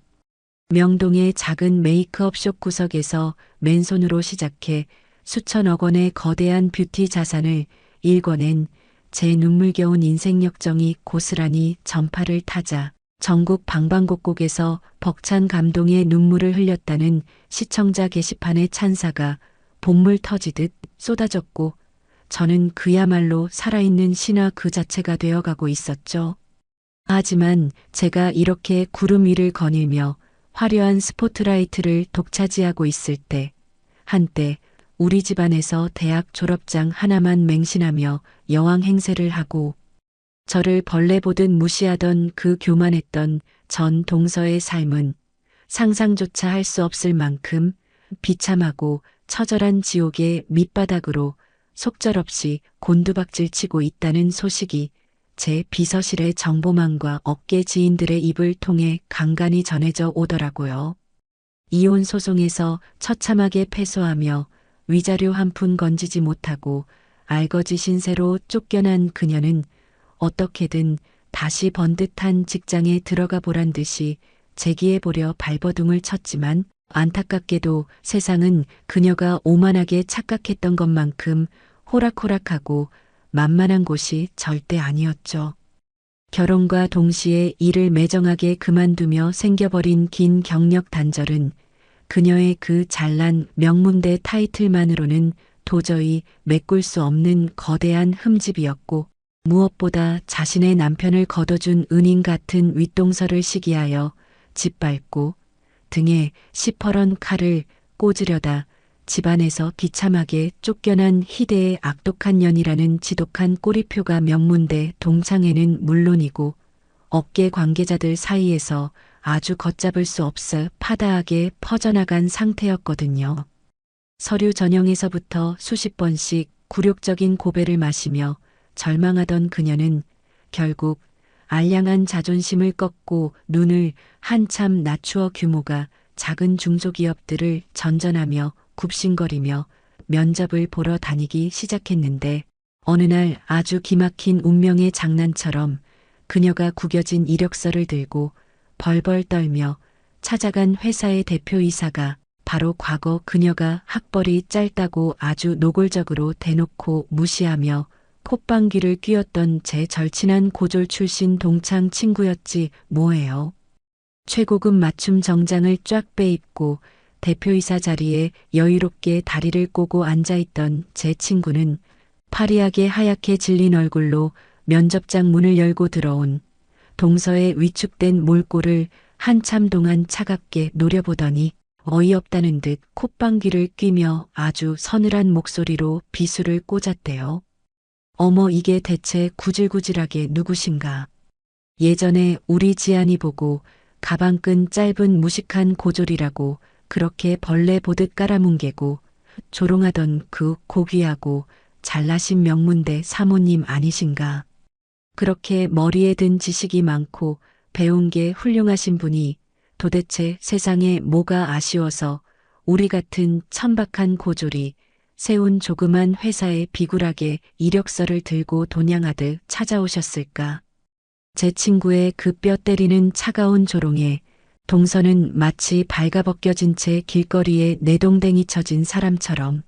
명동의 작은 메이크업숍 구석에서 맨손으로 시작해 수천억 원의 거대한 뷰티 자산을 일궈낸 제 눈물겨운 인생 역정이 고스란히 전파를 타자 전국 방방곡곡에서 벅찬 감동의 눈물을 흘렸다는 시청자 게시판의 찬사가 봇물 터지듯 쏟아졌고 저는 그야말로 살아있는 신화 그 자체가 되어가고 있었죠. 하지만 제가 이렇게 구름 위를 거닐며 화려한 스포트라이트를 독차지하고 있을 때 한때 우리 집안에서 대학 졸업장 하나만 맹신하며 여왕 행세를 하고 저를 벌레 보듯 무시하던 그 교만했던 전 동서의 삶은 상상조차 할 수 없을 만큼 비참하고 처절한 지옥의 밑바닥으로 속절없이 곤두박질 치고 있다는 소식이 제 비서실의 정보망과 업계 지인들의 입을 통해 간간히 전해져 오더라고요. 이혼 소송에서 처참하게 패소하며 위자료 한 푼 건지지 못하고 알거지 신세로 쫓겨난 그녀는 어떻게든 다시 번듯한 직장에 들어가 보란 듯이 재기해 보려 발버둥을 쳤지만 안타깝게도 세상은 그녀가 오만하게 착각했던 것만큼 호락호락하고 만만한 곳이 절대 아니었죠. 결혼과 동시에 일을 매정하게 그만두며 생겨버린 긴 경력 단절은 그녀의 그 잘난 명문대 타이틀만으로는 도저히 메꿀 수 없는 거대한 흠집이었고 무엇보다 자신의 남편을 거둬준 은인 같은 윗동서를 시기하여 짓밟고 등에 시퍼런 칼을 꽂으려다 집안에서 비참하게 쫓겨난 희대의 악독한 년이라는 지독한 꼬리표가 명문대 동창회는 물론이고 업계 관계자들 사이에서 아주 걷잡을 수 없어 파다하게 퍼져나간 상태였거든요. 서류 전형에서부터 수십 번씩 굴욕적인 고배를 마시며 절망하던 그녀는 결국 알량한 자존심을 꺾고 눈을 한참 낮추어 규모가 작은 중소기업들을 전전하며 굽신거리며 면접을 보러 다니기 시작했는데 어느 날 아주 기막힌 운명의 장난처럼 그녀가 구겨진 이력서를 들고 벌벌 떨며 찾아간 회사의 대표이사가 바로 과거 그녀가 학벌이 짧다고 아주 노골적으로 대놓고 무시하며 콧방귀를 뀌었던 제 절친한 고졸 출신 동창 친구였지 뭐예요. 최고급 맞춤 정장을 쫙 빼입고 대표이사 자리에 여유롭게 다리를 꼬고 앉아있던 제 친구는 파리하게 하얗게 질린 얼굴로 면접장 문을 열고 들어온 동서의 위축된 몰골을 한참 동안 차갑게 노려보더니 어이없다는 듯 콧방귀를 뀌며 아주 서늘한 목소리로 비수를 꽂았대요. 어머 이게 대체 구질구질하게 누구신가. 예전에 우리 지안이 보고 가방끈 짧은 무식한 고졸이라고 그렇게 벌레 보듯 깔아뭉개고 조롱하던 그 고귀하고 잘나신 명문대 사모님 아니신가. 그렇게 머리에 든 지식이 많고 배운 게 훌륭하신 분이 도대체 세상에 뭐가 아쉬워서 우리 같은 천박한 고졸이 세운 조그만 회사에 비굴하게 이력서를 들고 도냥하듯 찾아오셨을까. 제 친구의 그 뼈 때리는 차가운 조롱에 동서는 마치 발가벗겨진 채 길거리에 내동댕이 쳐진 사람처럼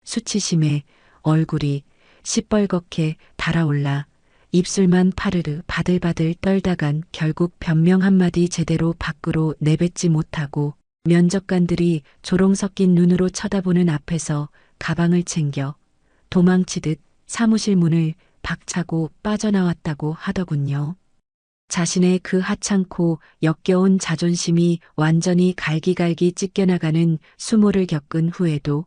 수치심에 얼굴이 시뻘겋게 달아올라 입술만 파르르 바들바들 떨다간 결국 변명 한마디 제대로 밖으로 내뱉지 못하고 면접관들이 조롱 섞인 눈으로 쳐다보는 앞에서 가방을 챙겨 도망치듯 사무실 문을 박차고 빠져나왔다고 하더군요. 자신의 그 하찮고 역겨운 자존심이 완전히 갈기갈기 찢겨나가는 수모를 겪은 후에도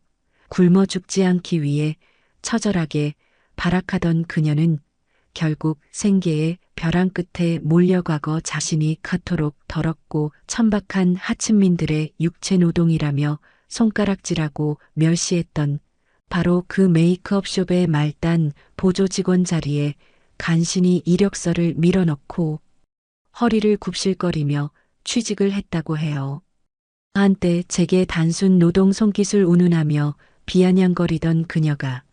굶어 죽지 않기 위해 처절하게 발악하던 그녀는 결국 생계의 벼랑 끝에 몰려가고 자신이 그토록 더럽고 천박한 하층민들의 육체 노동이라며 손가락질하고 멸시했던 바로 그 메이크업숍의 말단 보조 직원 자리에 간신히 이력서를 밀어넣고 허리를 굽실거리며 취직을 했다고 해요. 한때 제게 단순 노동 손기술 운운하며 비아냥거리던 그녀가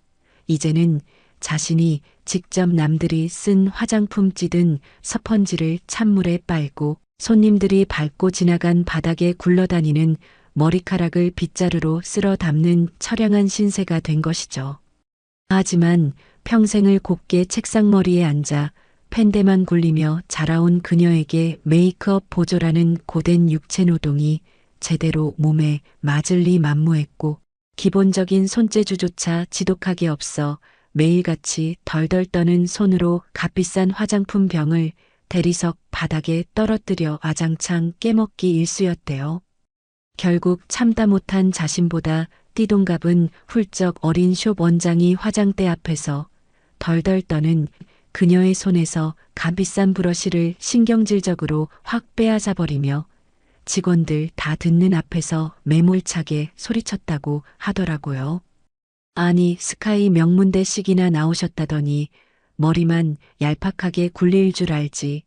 이제는 자신이 직접 남들이 쓴 화장품 찌든 스펀지를 찬물에 빨고 손님들이 밟고 지나간 바닥에 굴러다니는 머리카락을 빗자루로 쓸어 담는 처량한 신세가 된 것이죠. 하지만 평생을 곱게 책상머리에 앉아 펜대만 굴리며 자라온 그녀에게 메이크업 보조라는 고된 육체 노동이 제대로 몸에 맞을 리 만무했고 기본적인 손재주조차 지독하게 없어 매일같이 덜덜 떠는 손으로 값비싼 화장품 병을 대리석 바닥에 떨어뜨려 아장창 깨먹기 일쑤였대요. 결국 참다 못한 자신보다 띠동갑은 훌쩍 어린 숍 원장이 화장대 앞에서 덜덜 떠는 그녀의 손에서 값비싼 브러쉬를 신경질적으로 확 빼앗아 버리며 직원들 다 듣는 앞에서 매몰차게 소리쳤다고 하더라고요. 아니, 스카이 명문대식이나 나오셨다더니 머리만 얄팍하게 굴릴 줄 알지.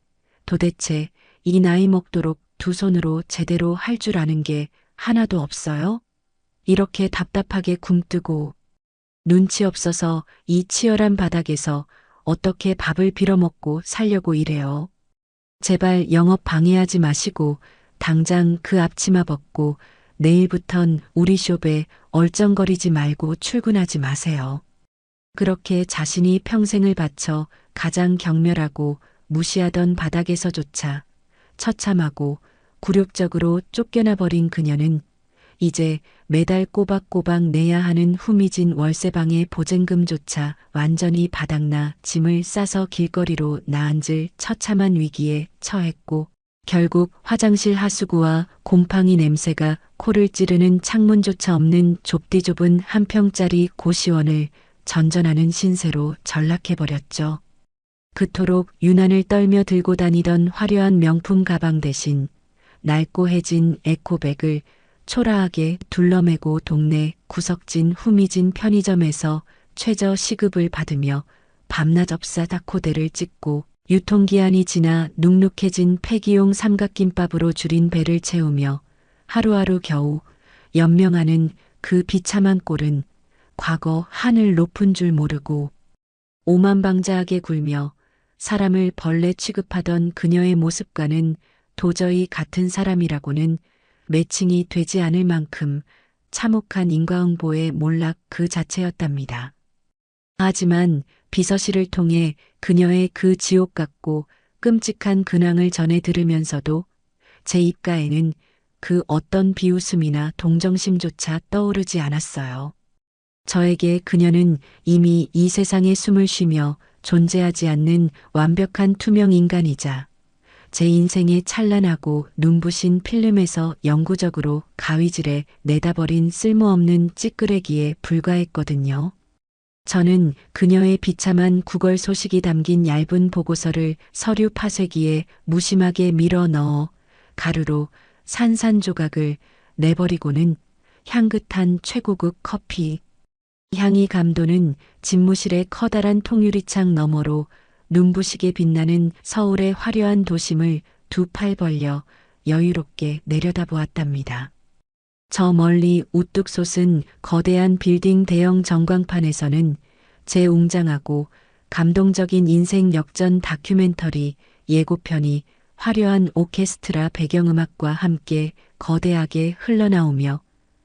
도대체 이 나이 먹도록 두 손으로 제대로 할 줄 아는 게 하나도 없어요? 이렇게 답답하게 굼뜨고 눈치 없어서 이 치열한 바닥에서 어떻게 밥을 빌어먹고 살려고 이래요. 제발 영업 방해하지 마시고 당장 그 앞치마 벗고 내일부턴 우리 숍에 얼쩡거리지 말고 출근하지 마세요. 그렇게 자신이 평생을 바쳐 가장 경멸하고 무시하던 바닥에서조차 처참하고 굴욕적으로 쫓겨나 버린 그녀는 이제 매달 꼬박꼬박 내야 하는 후미진 월세방의 보증금조차 완전히 바닥나 짐을 싸서 길거리로 나앉을 처참한 위기에 처했고 결국 화장실 하수구와 곰팡이 냄새가 코를 찌르는 창문조차 없는 좁디좁은 한 평짜리 고시원을 전전하는 신세로 전락해버렸죠. 그토록 유난을 떨며 들고 다니던 화려한 명품 가방 대신 낡고해진 에코백을 초라하게 둘러매고 동네 구석진 후미진 편의점에서 최저 시급을 받으며 밤낮 없사 다코대를 찍고 유통기한이 지나 눅눅해진 폐기용 삼각김밥으로 줄인 배를 채우며 하루하루 겨우 연명하는 그 비참한 꼴은 과거 하늘 높은 줄 모르고 오만방자하게 굴며 사람을 벌레 취급하던 그녀의 모습과는 도저히 같은 사람이라고는 매칭이 되지 않을 만큼 참혹한 인과응보의 몰락 그 자체였답니다. 하지만 비서실을 통해 그녀의 그 지옥 같고 끔찍한 근황을 전해 들으면서도 제 입가에는 그 어떤 비웃음이나 동정심조차 떠오르지 않았어요. 저에게 그녀는 이미 이 세상에 숨을 쉬며 존재하지 않는 완벽한 투명 인간이자 제 인생의 찬란하고 눈부신 필름에서 영구적으로 가위질에 내다버린 쓸모없는 찌끄레기에 불과했거든요. 저는 그녀의 비참한 구걸 소식이 담긴 얇은 보고서를 서류 파쇄기에 무심하게 밀어 넣어 가루로 산산조각을 내버리고는 향긋한 최고급 커피 향이 감도는 집무실의 커다란 통유리창 너머로 눈부시게 빛나는 서울의 화려한 도심을 두 팔 벌려 여유롭게 내려다보았답니다. 저 멀리 우뚝 솟은 거대한 빌딩 대형 전광판에서는 제 웅장하고 감동적인 인생 역전 다큐멘터리 예고편이 화려한 오케스트라 배경음악과 함께 거대하게 흘러나오며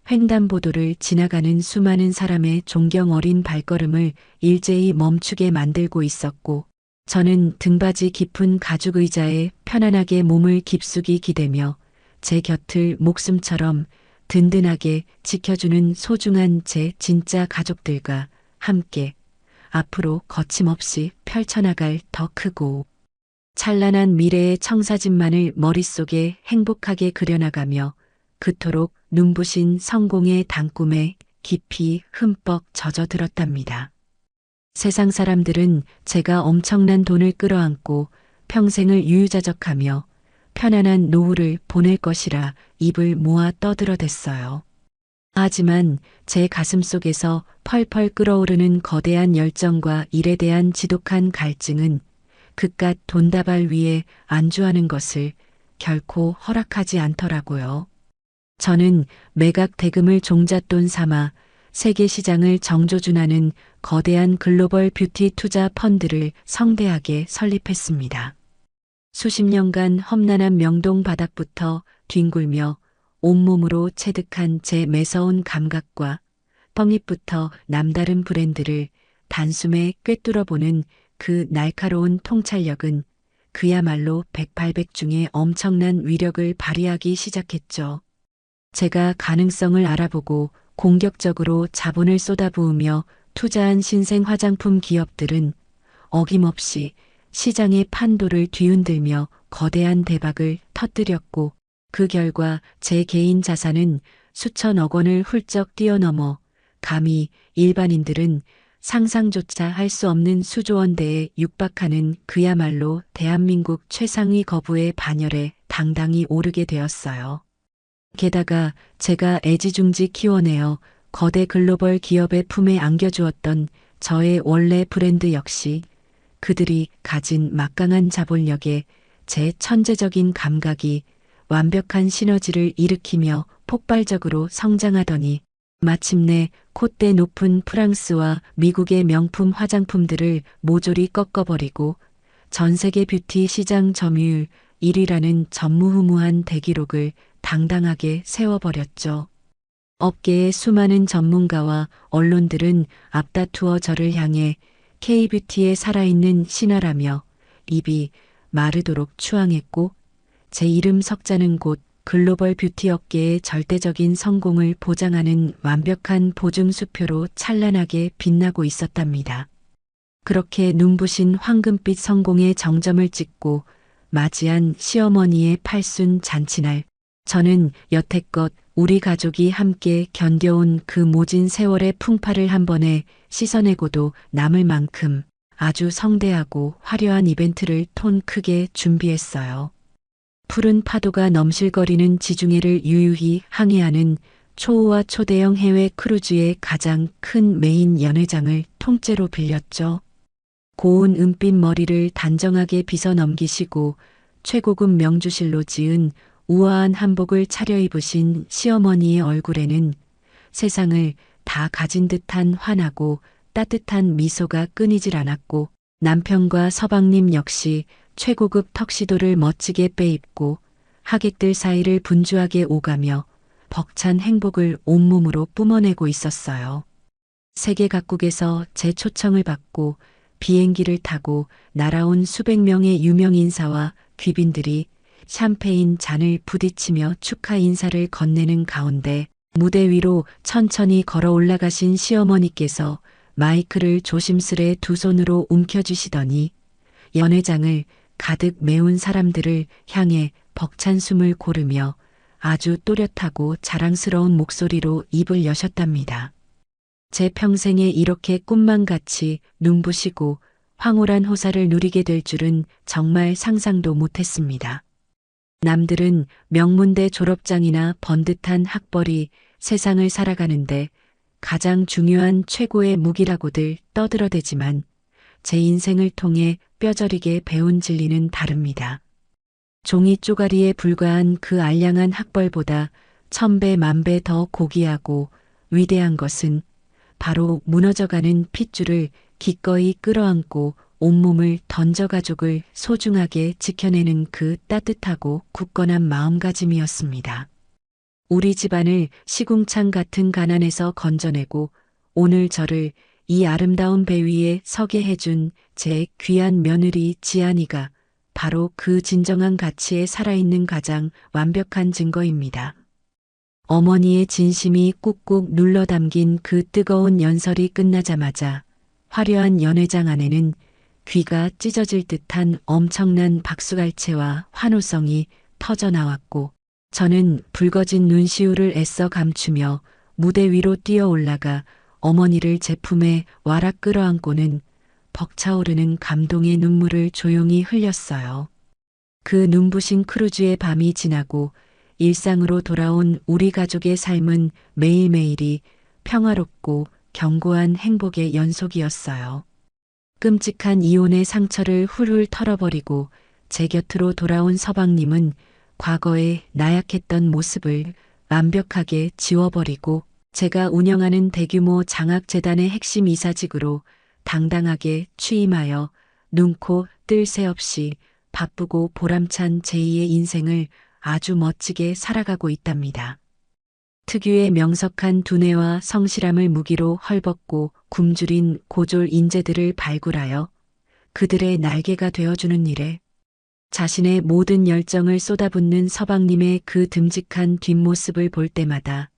횡단보도를 지나가는 수많은 사람의 존경 어린 발걸음을 일제히 멈추게 만들고 있었고 저는 등받이 깊은 가죽 의자에 편안하게 몸을 깊숙이 기대며 제 곁을 목숨처럼 든든하게 지켜주는 소중한 제 진짜 가족들과 함께 앞으로 거침없이 펼쳐나갈 더 크고 찬란한 미래의 청사진만을 머릿속에 행복하게 그려나가며 그토록 눈부신 성공의 단꿈에 깊이 흠뻑 젖어들었답니다. 세상 사람들은 제가 엄청난 돈을 끌어안고 평생을 유유자적하며 편안한 노후를 보낼 것이라 입을 모아 떠들어댔어요. 하지만 제 가슴 속에서 펄펄 끓어오르는 거대한 열정과 일에 대한 지독한 갈증은 그깟 돈다발 위에 안주하는 것을 결코 허락하지 않더라고요. 저는 매각 대금을 종잣돈 삼아 세계 시장을 정조준하는 거대한 글로벌 뷰티 투자 펀드를 성대하게 설립했습니다. 수십 년간 험난한 명동 바닥부터 뒹굴며 온몸으로 체득한 제 매서운 감각과 떡잎부터 남다른 브랜드를 단숨에 꿰뚫어보는 그 날카로운 통찰력은 그야말로 백팔백 중에 엄청난 위력을 발휘하기 시작했죠. 제가 가능성을 알아보고 공격적으로 자본을 쏟아부으며 투자한 신생 화장품 기업들은 어김없이 시장의 판도를 뒤흔들며 거대한 대박을 터뜨렸고 그 결과 제 개인 자산은 수천억 원을 훌쩍 뛰어넘어 감히 일반인들은 상상조차 할 수 없는 수조 원대에 육박하는 그야말로 대한민국 최상위 거부의 반열에 당당히 오르게 되었어요. 게다가 제가 애지중지 키워내어 거대 글로벌 기업의 품에 안겨주었던 저의 원래 브랜드 역시 그들이 가진 막강한 자본력에 제 천재적인 감각이 완벽한 시너지를 일으키며 폭발적으로 성장하더니 마침내 콧대 높은 프랑스와 미국의 명품 화장품들을 모조리 꺾어버리고 전 세계 뷰티 시장 점유율 1위라는 전무후무한 대기록을 당당하게 세워버렸죠. 업계의 수많은 전문가와 언론들은 앞다투어 저를 향해 K뷰티의 살아있는 신화라며 입이 마르도록 추앙했고 제 이름 석자는 곧 글로벌 뷰티 업계의 절대적인 성공을 보장하는 완벽한 보증수표로 찬란하게 빛나고 있었답니다. 그렇게 눈부신 황금빛 성공의 정점을 찍고 맞이한 시어머니의 팔순 잔치날, 저는 여태껏 우리 가족이 함께 견뎌온 그 모진 세월의 풍파를 한 번에 씻어내고도 남을 만큼 아주 성대하고 화려한 이벤트를 톤 크게 준비했어요. 푸른 파도가 넘실거리는 지중해를 유유히 항해하는 초호화 초대형 해외 크루즈의 가장 큰 메인 연회장을 통째로 빌렸죠. 고운 은빛 머리를 단정하게 빗어 넘기시고 최고급 명주실로 지은 우아한 한복을 차려입으신 시어머니의 얼굴에는 세상을 다 가진 듯한 환하고 따뜻한 미소가 끊이질 않았고 남편과 서방님 역시 최고급 턱시도를 멋지게 빼입고 하객들 사이를 분주하게 오가며 벅찬 행복을 온몸으로 뿜어내고 있었어요. 세계 각국에서 제 초청을 받고 비행기를 타고 날아온 수백 명의 유명 인사와 귀빈들이 샴페인 잔을 부딪히며 축하 인사를 건네는 가운데 무대 위로 천천히 걸어 올라가신 시어머니께서 마이크를 조심스레 두 손으로 움켜쥐시더니 연회장을 가득 메운 사람들을 향해 벅찬 숨을 고르며 아주 또렷하고 자랑스러운 목소리로 입을 여셨답니다. 제 평생에 이렇게 꿈만같이 눈부시고 황홀한 호사를 누리게 될 줄은 정말 상상도 못했습니다. 남들은 명문대 졸업장이나 번듯한 학벌이 세상을 살아가는데 가장 중요한 최고의 무기라고들 떠들어대지만 제 인생을 통해 뼈저리게 배운 진리는 다릅니다. 종이 쪼가리에 불과한 그 알량한 학벌보다 1000배 만배 더 고귀하고 위대한 것은 바로 무너져가는 핏줄을 기꺼이 끌어안고 온몸을 던져 가족을 소중하게 지켜내는 그 따뜻하고 굳건한 마음가짐이었습니다. 우리 집안을 시궁창 같은 가난에서 건져내고 오늘 저를 이 아름다운 배 위에 서게 해준 제 귀한 며느리 지안이가 바로 그 진정한 가치에 살아있는 가장 완벽한 증거입니다. 어머니의 진심이 꾹꾹 눌러 담긴 그 뜨거운 연설이 끝나자마자 화려한 연회장 안에는 귀가 찢어질 듯한 엄청난 박수갈채와 환호성이 터져나왔고 저는 붉어진 눈시울을 애써 감추며 무대 위로 뛰어 올라가 어머니를 제 품에 와락 끌어안고는 벅차오르는 감동의 눈물을 조용히 흘렸어요. 그 눈부신 크루즈의 밤이 지나고 일상으로 돌아온 우리 가족의 삶은 매일매일이 평화롭고 견고한 행복의 연속이었어요. 끔찍한 이혼의 상처를 훌훌 털어버리고 제 곁으로 돌아온 서방님은 과거의 나약했던 모습을 완벽하게 지워버리고 제가 운영하는 대규모 장학재단의 핵심 이사직으로 당당하게 취임하여 눈코 뜰 새 없이 바쁘고 보람찬 제2의 인생을 아주 멋지게 살아가고 있답니다. 특유의 명석한 두뇌와 성실함을 무기로 헐벗고 굶주린 고졸 인재들을 발굴하여 그들의 날개가 되어주는 일에 자신의 모든 열정을 쏟아붓는 서방님의 그 듬직한 뒷모습을 볼 때마다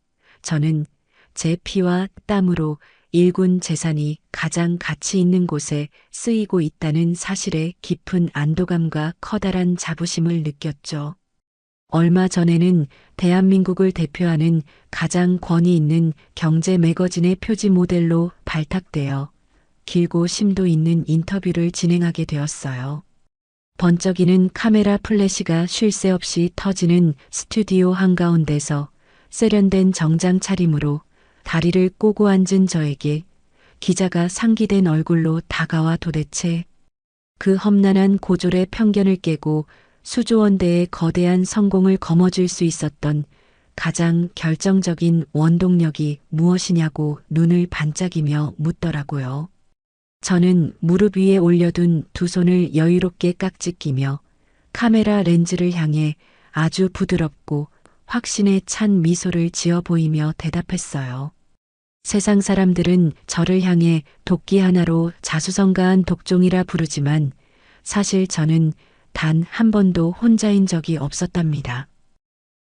저는 제 피와 땀으로 일군 재산이 가장 가치 있는 곳에 쓰이고 있다는 사실에 깊은 안도감과 커다란 자부심을 느꼈죠. 얼마 전에는 대한민국을 대표하는 가장 권위 있는 경제 매거진의 표지 모델로 발탁되어 길고 심도 있는 인터뷰를 진행하게 되었어요. 번쩍이는 카메라 플래시가 쉴 새 없이 터지는 스튜디오 한가운데서 세련된 정장 차림으로 다리를 꼬고 앉은 저에게 기자가 상기된 얼굴로 다가와 도대체 그 험난한 고졸의 편견을 깨고 수조원대의 거대한 성공을 거머쥘 수 있었던 가장 결정적인 원동력이 무엇이냐고 눈을 반짝이며 묻더라고요. 저는 무릎 위에 올려둔 두 손을 여유롭게 깍지 끼며 카메라 렌즈를 향해 아주 부드럽고 확신에 찬 미소를 지어 보이며 대답했어요. 세상 사람들은 저를 향해 도끼 하나로 자수성가한 독종이라 부르지만 사실 저는 단 한 번도 혼자인 적이 없었답니다.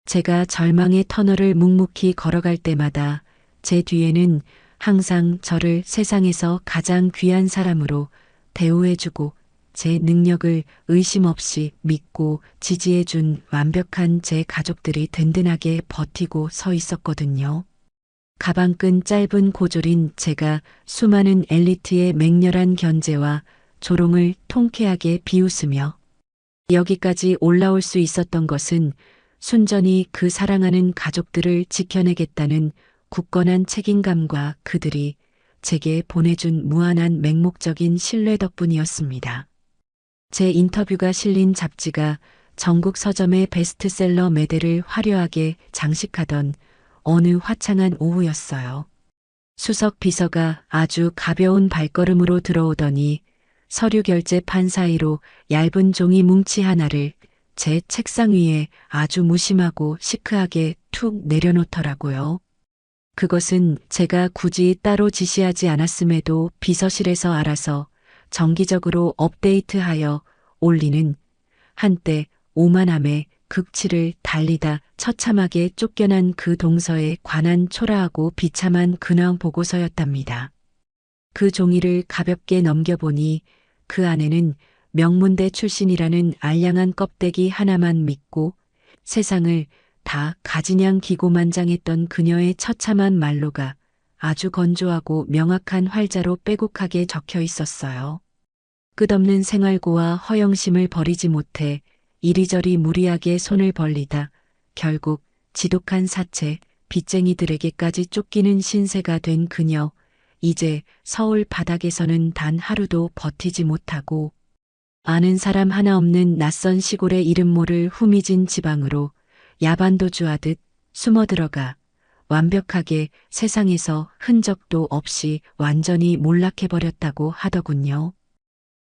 제가 절망의 터널을 묵묵히 걸어갈 때마다 제 뒤에는 항상 저를 세상에서 가장 귀한 사람으로 대우해주고 제 능력을 의심 없이 믿고 지지해준 완벽한 제 가족들이 든든하게 버티고 서 있었거든요. 가방끈 짧은 고졸인 제가 수많은 엘리트의 맹렬한 견제와 조롱을 통쾌하게 비웃으며 여기까지 올라올 수 있었던 것은 순전히 그 사랑하는 가족들을 지켜내겠다는 굳건한 책임감과 그들이 제게 보내준 무한한 맹목적인 신뢰 덕분이었습니다. 제 인터뷰가 실린 잡지가 전국 서점의 베스트셀러 매대를 화려하게 장식하던 어느 화창한 오후였어요. 수석 비서가 아주 가벼운 발걸음으로 들어오더니 서류 결제판 사이로 얇은 종이 뭉치 하나를 제 책상 위에 아주 무심하고 시크하게 툭 내려놓더라고요. 그것은 제가 굳이 따로 지시하지 않았음에도 비서실에서 알아서 정기적으로 업데이트하여 올리는 한때 오만함의 극치를 달리다 처참하게 쫓겨난 그 동서에 관한 초라하고 비참한 근황 보고서였답니다. 그 종이를 가볍게 넘겨보니 그 안에는 명문대 출신이라는 알량한 껍데기 하나만 믿고 세상을 다 가지냥 기고만장했던 그녀의 처참한 말로가 아주 건조하고 명확한 활자로 빼곡하게 적혀 있었어요. 끝없는 생활고와 허영심을 버리지 못해 이리저리 무리하게 손을 벌리다 결국 지독한 사채, 빚쟁이들에게까지 쫓기는 신세가 된 그녀, 이제 서울 바닥에서는 단 하루도 버티지 못하고 아는 사람 하나 없는 낯선 시골의 이름 모를 후미진 지방으로 야반도주하듯 숨어들어가 완벽하게 세상에서 흔적도 없이 완전히 몰락해버렸다고 하더군요.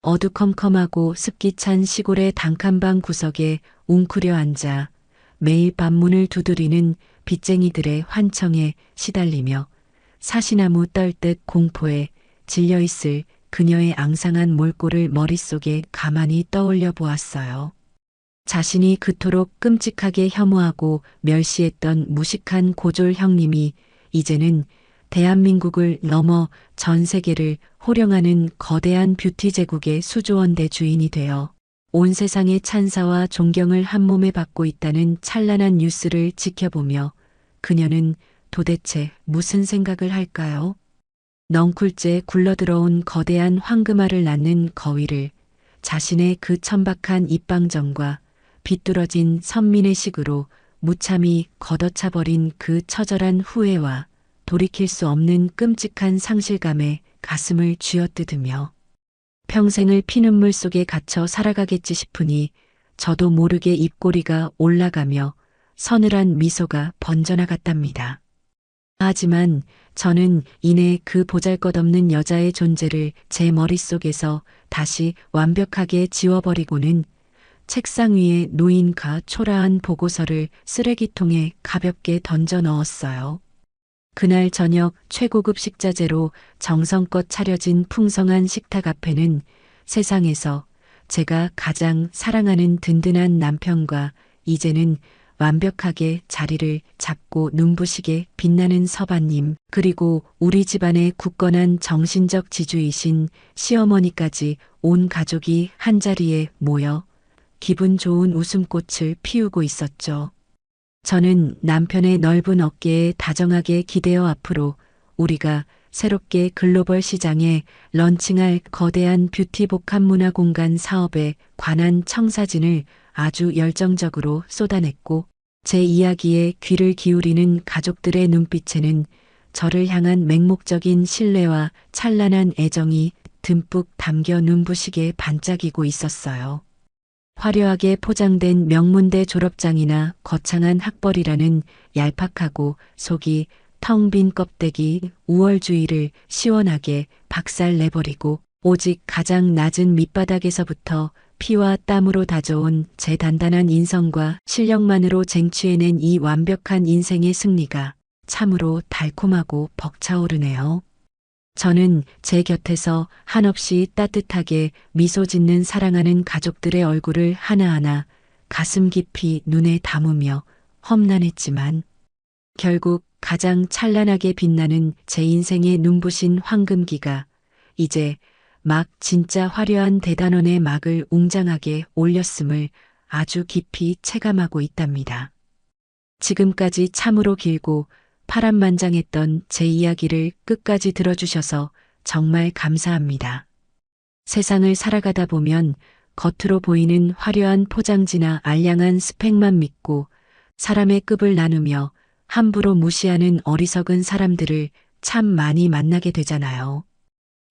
어두컴컴하고 습기 찬 시골의 단칸방 구석에 웅크려 앉아 매일 밤문을 두드리는 빚쟁이들의 환청에 시달리며 사시나무 떨듯 공포에 질려있을 그녀의 앙상한 몰골을 머릿속에 가만히 떠올려 보았어요. 자신이 그토록 끔찍하게 혐오하고 멸시했던 무식한 고졸 형님이 이제는 대한민국을 넘어 전 세계를 호령하는 거대한 뷰티 제국의 수조원대 주인이 되어 온 세상의 찬사와 존경을 한몸에 받고 있다는 찬란한 뉴스를 지켜보며 그녀는 도대체 무슨 생각을 할까요? 넝쿨째 굴러들어온 거대한 황금알을 낳는 거위를 자신의 그 천박한 입방정과 비뚤어진 선민의식으로 무참히 걷어차버린 그 처절한 후회와 돌이킬 수 없는 끔찍한 상실감에 가슴을 쥐어뜯으며 평생을 피눈물 속에 갇혀 살아가겠지 싶으니 저도 모르게 입꼬리가 올라가며 서늘한 미소가 번져나갔답니다. 하지만 저는 이내 그 보잘것없는 여자의 존재를 제 머릿속에서 다시 완벽하게 지워버리고는 책상 위에 놓인 초라한 보고서를 쓰레기통에 가볍게 던져 넣었어요. 그날 저녁 최고급 식자재로 정성껏 차려진 풍성한 식탁 앞에는 세상에서 제가 가장 사랑하는 든든한 남편과 이제는 완벽하게 자리를 잡고 눈부시게 빛나는 서방님, 그리고 우리 집안의 굳건한 정신적 지주이신 시어머니까지 온 가족이 한자리에 모여 기분 좋은 웃음꽃을 피우고 있었죠. 저는 남편의 넓은 어깨에 다정하게 기대어 앞으로 우리가 새롭게 글로벌 시장에 런칭할 거대한 뷰티 복합 문화 공간 사업에 관한 청사진을 아주 열정적으로 쏟아냈고, 제 이야기에 귀를 기울이는 가족들의 눈빛에는 저를 향한 맹목적인 신뢰와 찬란한 애정이 듬뿍 담겨 눈부시게 반짝이고 있었어요. 화려하게 포장된 명문대 졸업장이나 거창한 학벌이라는 얄팍하고 속이 텅 빈 껍데기 우월주의를 시원하게 박살내버리고 오직 가장 낮은 밑바닥에서부터 피와 땀으로 다져온 제 단단한 인성과 실력만으로 쟁취해낸 이 완벽한 인생의 승리가 참으로 달콤하고 벅차오르네요. 저는 제 곁에서 한없이 따뜻하게 미소 짓는 사랑하는 가족들의 얼굴을 하나하나 가슴 깊이 눈에 담으며 험난했지만 결국 가장 찬란하게 빛나는 제 인생의 눈부신 황금기가 이제 막 진짜 화려한 대단원의 막을 웅장하게 올렸음을 아주 깊이 체감하고 있답니다. 지금까지 참으로 길고 파란만장했던 제 이야기를 끝까지 들어주셔서 정말 감사합니다. 세상을 살아가다 보면 겉으로 보이는 화려한 포장지나 알량한 스펙만 믿고 사람의 급을 나누며 함부로 무시하는 어리석은 사람들을 참 많이 만나게 되잖아요.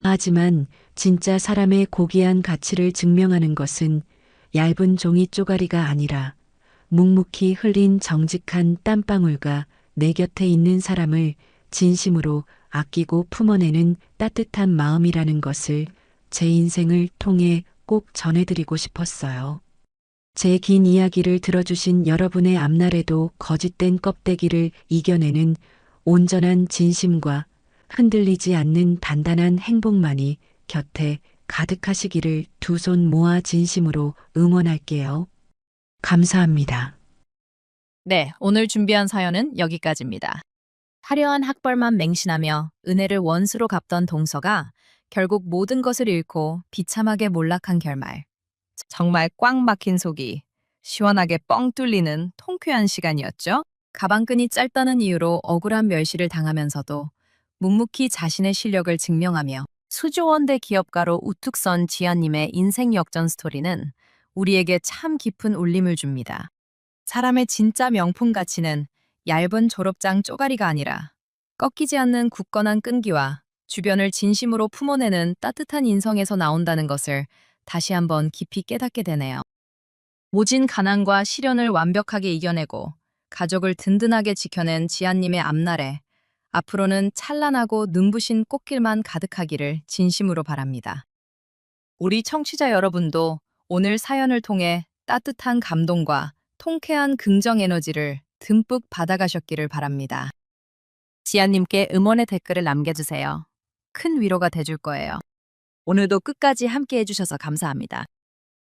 하지만 진짜 사람의 고귀한 가치를 증명하는 것은 얇은 종이 쪼가리가 아니라 묵묵히 흘린 정직한 땀방울과 내 곁에 있는 사람을 진심으로 아끼고 품어내는 따뜻한 마음이라는 것을 제 인생을 통해 꼭 전해드리고 싶었어요. 제 긴 이야기를 들어주신 여러분의 앞날에도 거짓된 껍데기를 이겨내는 온전한 진심과 흔들리지 않는 단단한 행복만이 곁에 가득하시기를 두 손 모아 진심으로 응원할게요. 감사합니다. 네, 오늘 준비한 사연은 여기까지입니다. 화려한 학벌만 맹신하며 은혜를 원수로 갚던 동서가 결국 모든 것을 잃고 비참하게 몰락한 결말. 정말 꽉 막힌 속이 시원하게 뻥 뚫리는 통쾌한 시간이었죠. 가방끈이 짧다는 이유로 억울한 멸시를 당하면서도 묵묵히 자신의 실력을 증명하며 수조원대 기업가로 우뚝 선 지아님의 인생 역전 스토리는 우리에게 참 깊은 울림을 줍니다. 사람의 진짜 명품 가치는 얇은 졸업장 쪼가리가 아니라 꺾이지 않는 굳건한 끈기와 주변을 진심으로 품어내는 따뜻한 인성에서 나온다는 것을 다시 한번 깊이 깨닫게 되네요. 모진 가난과 시련을 완벽하게 이겨내고 가족을 든든하게 지켜낸 지아님의 앞날에 앞으로는 찬란하고 눈부신 꽃길만 가득하기를 진심으로 바랍니다. 우리 청취자 여러분도 오늘 사연을 통해 따뜻한 감동과 통쾌한 긍정 에너지를 듬뿍 받아가셨기를 바랍니다. 지아님께 응원의 댓글을 남겨주세요. 큰 위로가 돼줄 거예요. 오늘도 끝까지 함께 해주셔서 감사합니다.